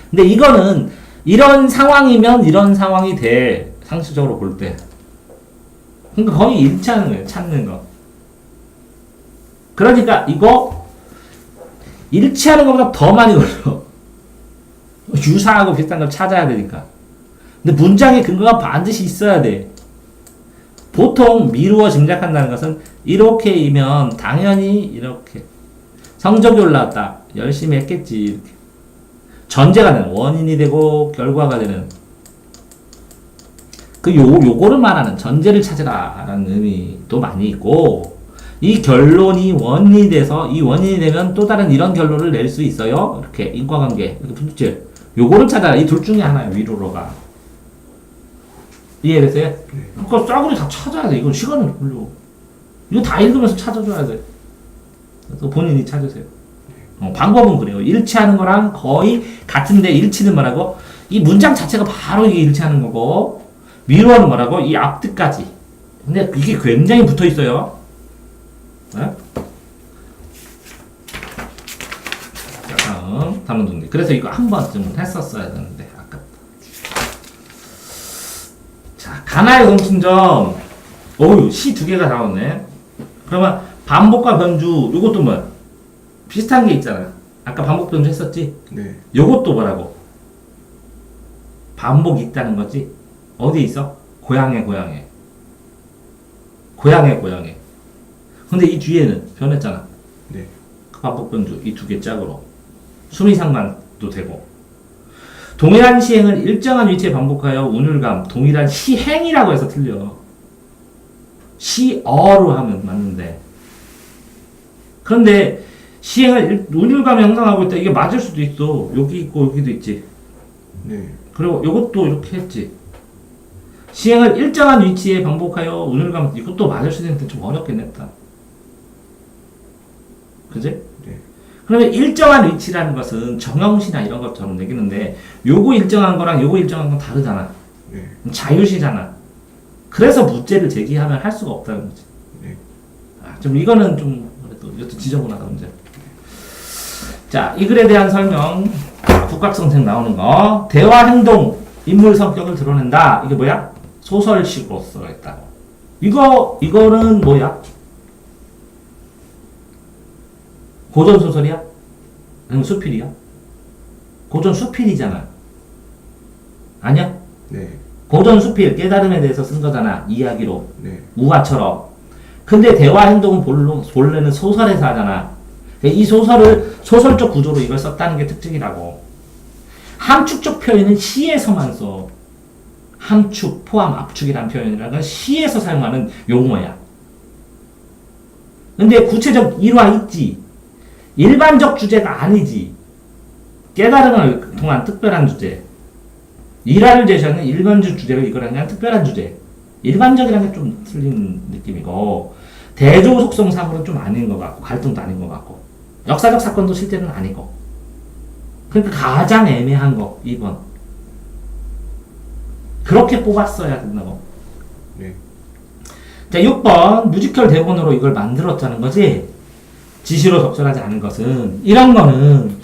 근데 이거는 이런 상황이면 이런 상황이 돼. 상식적으로 볼 때. 그러니까 거의 일치하는 거예요. 찾는 거. 그러니까 이거 일치하는 것보다 더 많이 걸려. 유사하고 비슷한 걸 찾아야 되니까. 근데 문장의 근거가 반드시 있어야 돼. 보통 미루어 짐작한다는 것은 이렇게이면 당연히 이렇게. 성적이 올라왔다. 열심히 했겠지. 이렇게. 전제가 되는, 원인이 되고 결과가 되는. 요거를 말하는 전제를 찾으라 라는 의미도 많이 있고, 이 결론이 원인이 돼서 이 원인이 되면 또 다른 이런 결론을 낼 수 있어요. 이렇게 인과관계, 이렇게 분질. 요거를 찾아라. 이 둘 중에 하나예요. 위로로가. 이해됐어요? 네. 그러니까 싸구려 다 찾아야 돼. 이건 시간을 걸려. 이거 다 읽으면서 찾아줘야 돼. 그래서 본인이 찾으세요. 방법은 그래요. 일치하는 거랑 거의 같은데 일치는 뭐라고? 이 문장 자체가 바로 이게 일치하는 거고, 미루어는 뭐라고? 이 앞뒤까지. 근데 이게 굉장히 붙어 있어요. 네? 자, 다음 정리. 그래서 이거 한 번쯤은 했었어야 되는데 아깝다. 자, 가나의 공통점. 어우, 시 두 개가 나오네. 그러면 반복과 변주. 요것도 뭐야? 비슷한 게 있잖아. 아까 반복 변주 했었지? 네. 요것도 뭐라고? 반복이 있다는 거지? 어디 있어? 고향에. 근데 이 뒤에는 변했잖아. 네. 반복 변주 이 두 개 짝으로 수미상관도 되고, 동일한 시행을 일정한 위치에 반복하여 운율감, 동일한 시행이라고 해서 틀려. 시어로 하면 맞는데, 그런데 시행을 운율감이 형성하고 있다. 이게 맞을 수도 있어. 여기 있고 여기도 있지. 네. 그리고 이것도 이렇게 했지. 시행을 일정한 위치에 반복하여 운율감, 이것도 맞을 수도 있는데 좀 어렵긴 했다. 그지? 네. 그러면 일정한 위치라는 것은 정형시나 이런 것처럼 얘기는데 요거 일정한 거랑 요거 일정한 건 다르잖아. 네. 자유시잖아. 그래서 문제를 제기하면 할 수가 없다는 거지. 네. 좀 이거는 좀 그래도 이것도 지저분하다 문제. 자, 이 글에 대한 설명. 국각성책 나오는 거. 대화 행동 인물 성격을 드러낸다. 이게 뭐야? 소설식으로 써있다고. 이거는 뭐야? 고전 소설이야? 아니면 수필이야? 고전 수필이잖아. 아니야? 네. 고전 수필 깨달음에 대해서 쓴 거잖아. 이야기로. 네. 우화처럼. 근데 대화 행동은 본래는 소설에서 하잖아. 이 소설을 소설적 구조로 이걸 썼다는 게 특징이라고. 함축적 표현은 시에서만 써. 함축, 포함, 압축이라는 표현이라는 건 시에서 사용하는 용어야. 근데 구체적 일화 있지. 일반적 주제가 아니지. 깨달음을 통한 특별한 주제. 일화를 제시하는 일반적 주제가 이거라는 게 특별한 주제. 일반적이라는 게 좀 틀린 느낌이고, 대조 속성상으로는 좀 아닌 것 같고, 갈등도 아닌 것 같고, 역사적 사건도 실제는 아니고. 그러니까 가장 애매한 거, 2번. 그렇게 뽑았어야 된다고. 네. 자, 6번. 뮤지컬 대본으로 이걸 만들었다는 거지. 지시로 적절하지 않은 것은, 이런 거는,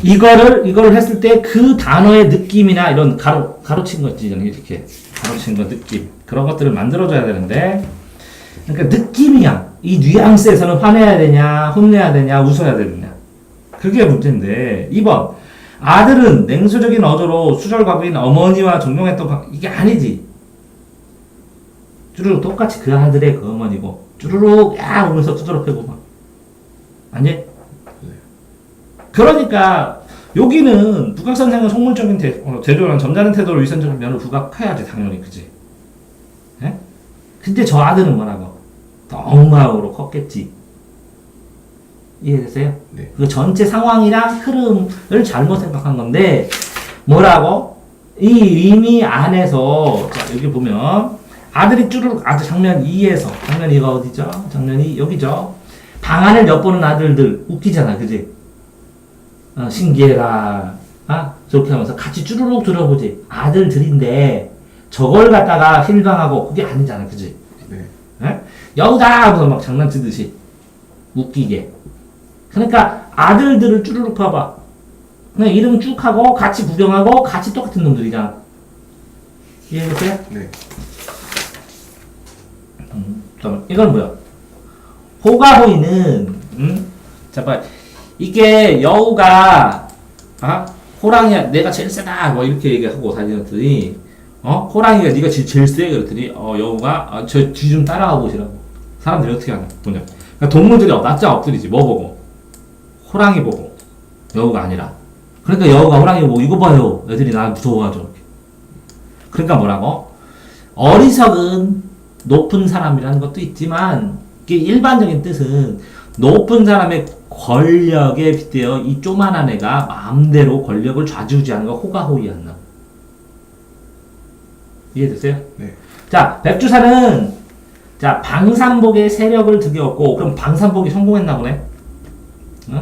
이거를 했을 때 그 단어의 느낌이나 이런 가로친 거 있지, 이렇게. 가로친 거 느낌. 그런 것들을 만들어줘야 되는데, 그러니까 느낌이야. 이 뉘앙스에서는 화내야 되냐, 혼내야 되냐, 웃어야 되느냐. 그게 문제인데, 2번. 아들은 냉소적인 어조로 수절과부인 어머니와 종용했던 이게 아니지. 쭈루룩 똑같이 그 아들의 그 어머니고, 쭈루룩, 야! 오면서 두드러 패고 막. 아니? 그러니까, 여기는 북악선생은 속물적인 대조랑 점잖은 태도로 위선적인 면을 부각해야지, 당연히, 그지? 예? 근데 저 아들은 뭐라고? 엉망으로 컸겠지. 이해되세요? 네. 그 전체 상황이랑 흐름을 잘못 생각한 건데, 뭐라고? 이 의미 안에서, 자, 여기 보면, 아들이 쭈르륵, 장면 2에서, 장면 2가 어디죠? 장면 2, 여기죠? 방안을 엿보는 아들들, 웃기잖아, 그지? 신기해라. 저렇게 하면서 같이 쭈르륵 들어보지. 아들들인데, 저걸 갖다가 실망하고, 그게 아니잖아, 그지? 네. 예? 여우다! 하면서 막 장난치듯이. 웃기게. 그러니까 아들들을 쭈르륵 봐봐. 그냥 이름 쭉 하고 같이 구경하고 같이 똑같은 놈들이잖아. 이해했어요? 네. 잠깐만. 이건 뭐야? 호가호이는 잠깐 이게 여우가 호랑이야 내가 제일 세다 뭐 이렇게 얘기하고 다니더니 호랑이가 네가 제일 세 그랬더니 여우가 저 뒤 좀 따라가 보시라고. 사람들이 어떻게 하냐 보냐. 그러니까 동물들이 낯짝 엎드리지. 뭐 보고? 호랑이 보고. 여우가 아니라. 그러니까 여우가 호랑이 보고 이거 봐요. 애들이 나 무서워하죠. 그러니까 뭐라고? 어리석은 높은 사람이라는 것도 있지만 이게 일반적인 뜻은 높은 사람의 권력에 빗대어 이 조만한 애가 마음대로 권력을 좌지우지하는 거 호가호위한다. 이해됐어요? 네. 자, 백주사는 자 방산복의 세력을 득이었고 그럼 방산복이 성공했나 보네.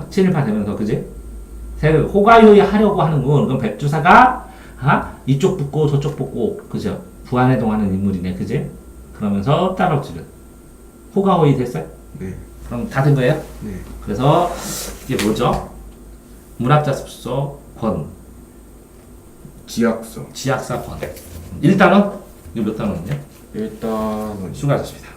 친일파 되면서 그지? 세력 호가호위 하려고 하는 건 그럼 백주사가 이쪽 붙고 저쪽 붙고 그죠? 부안해동하는 인물이네 그지? 그러면서 따라붙이는 호가호위 됐어요? 네. 그럼 다 된 거예요? 네. 그래서 이게 뭐죠? 문학자습서 권 지약서. 지약사 권 1단원? 이거 몇 단원이냐? 일단은 수고하셨습니다.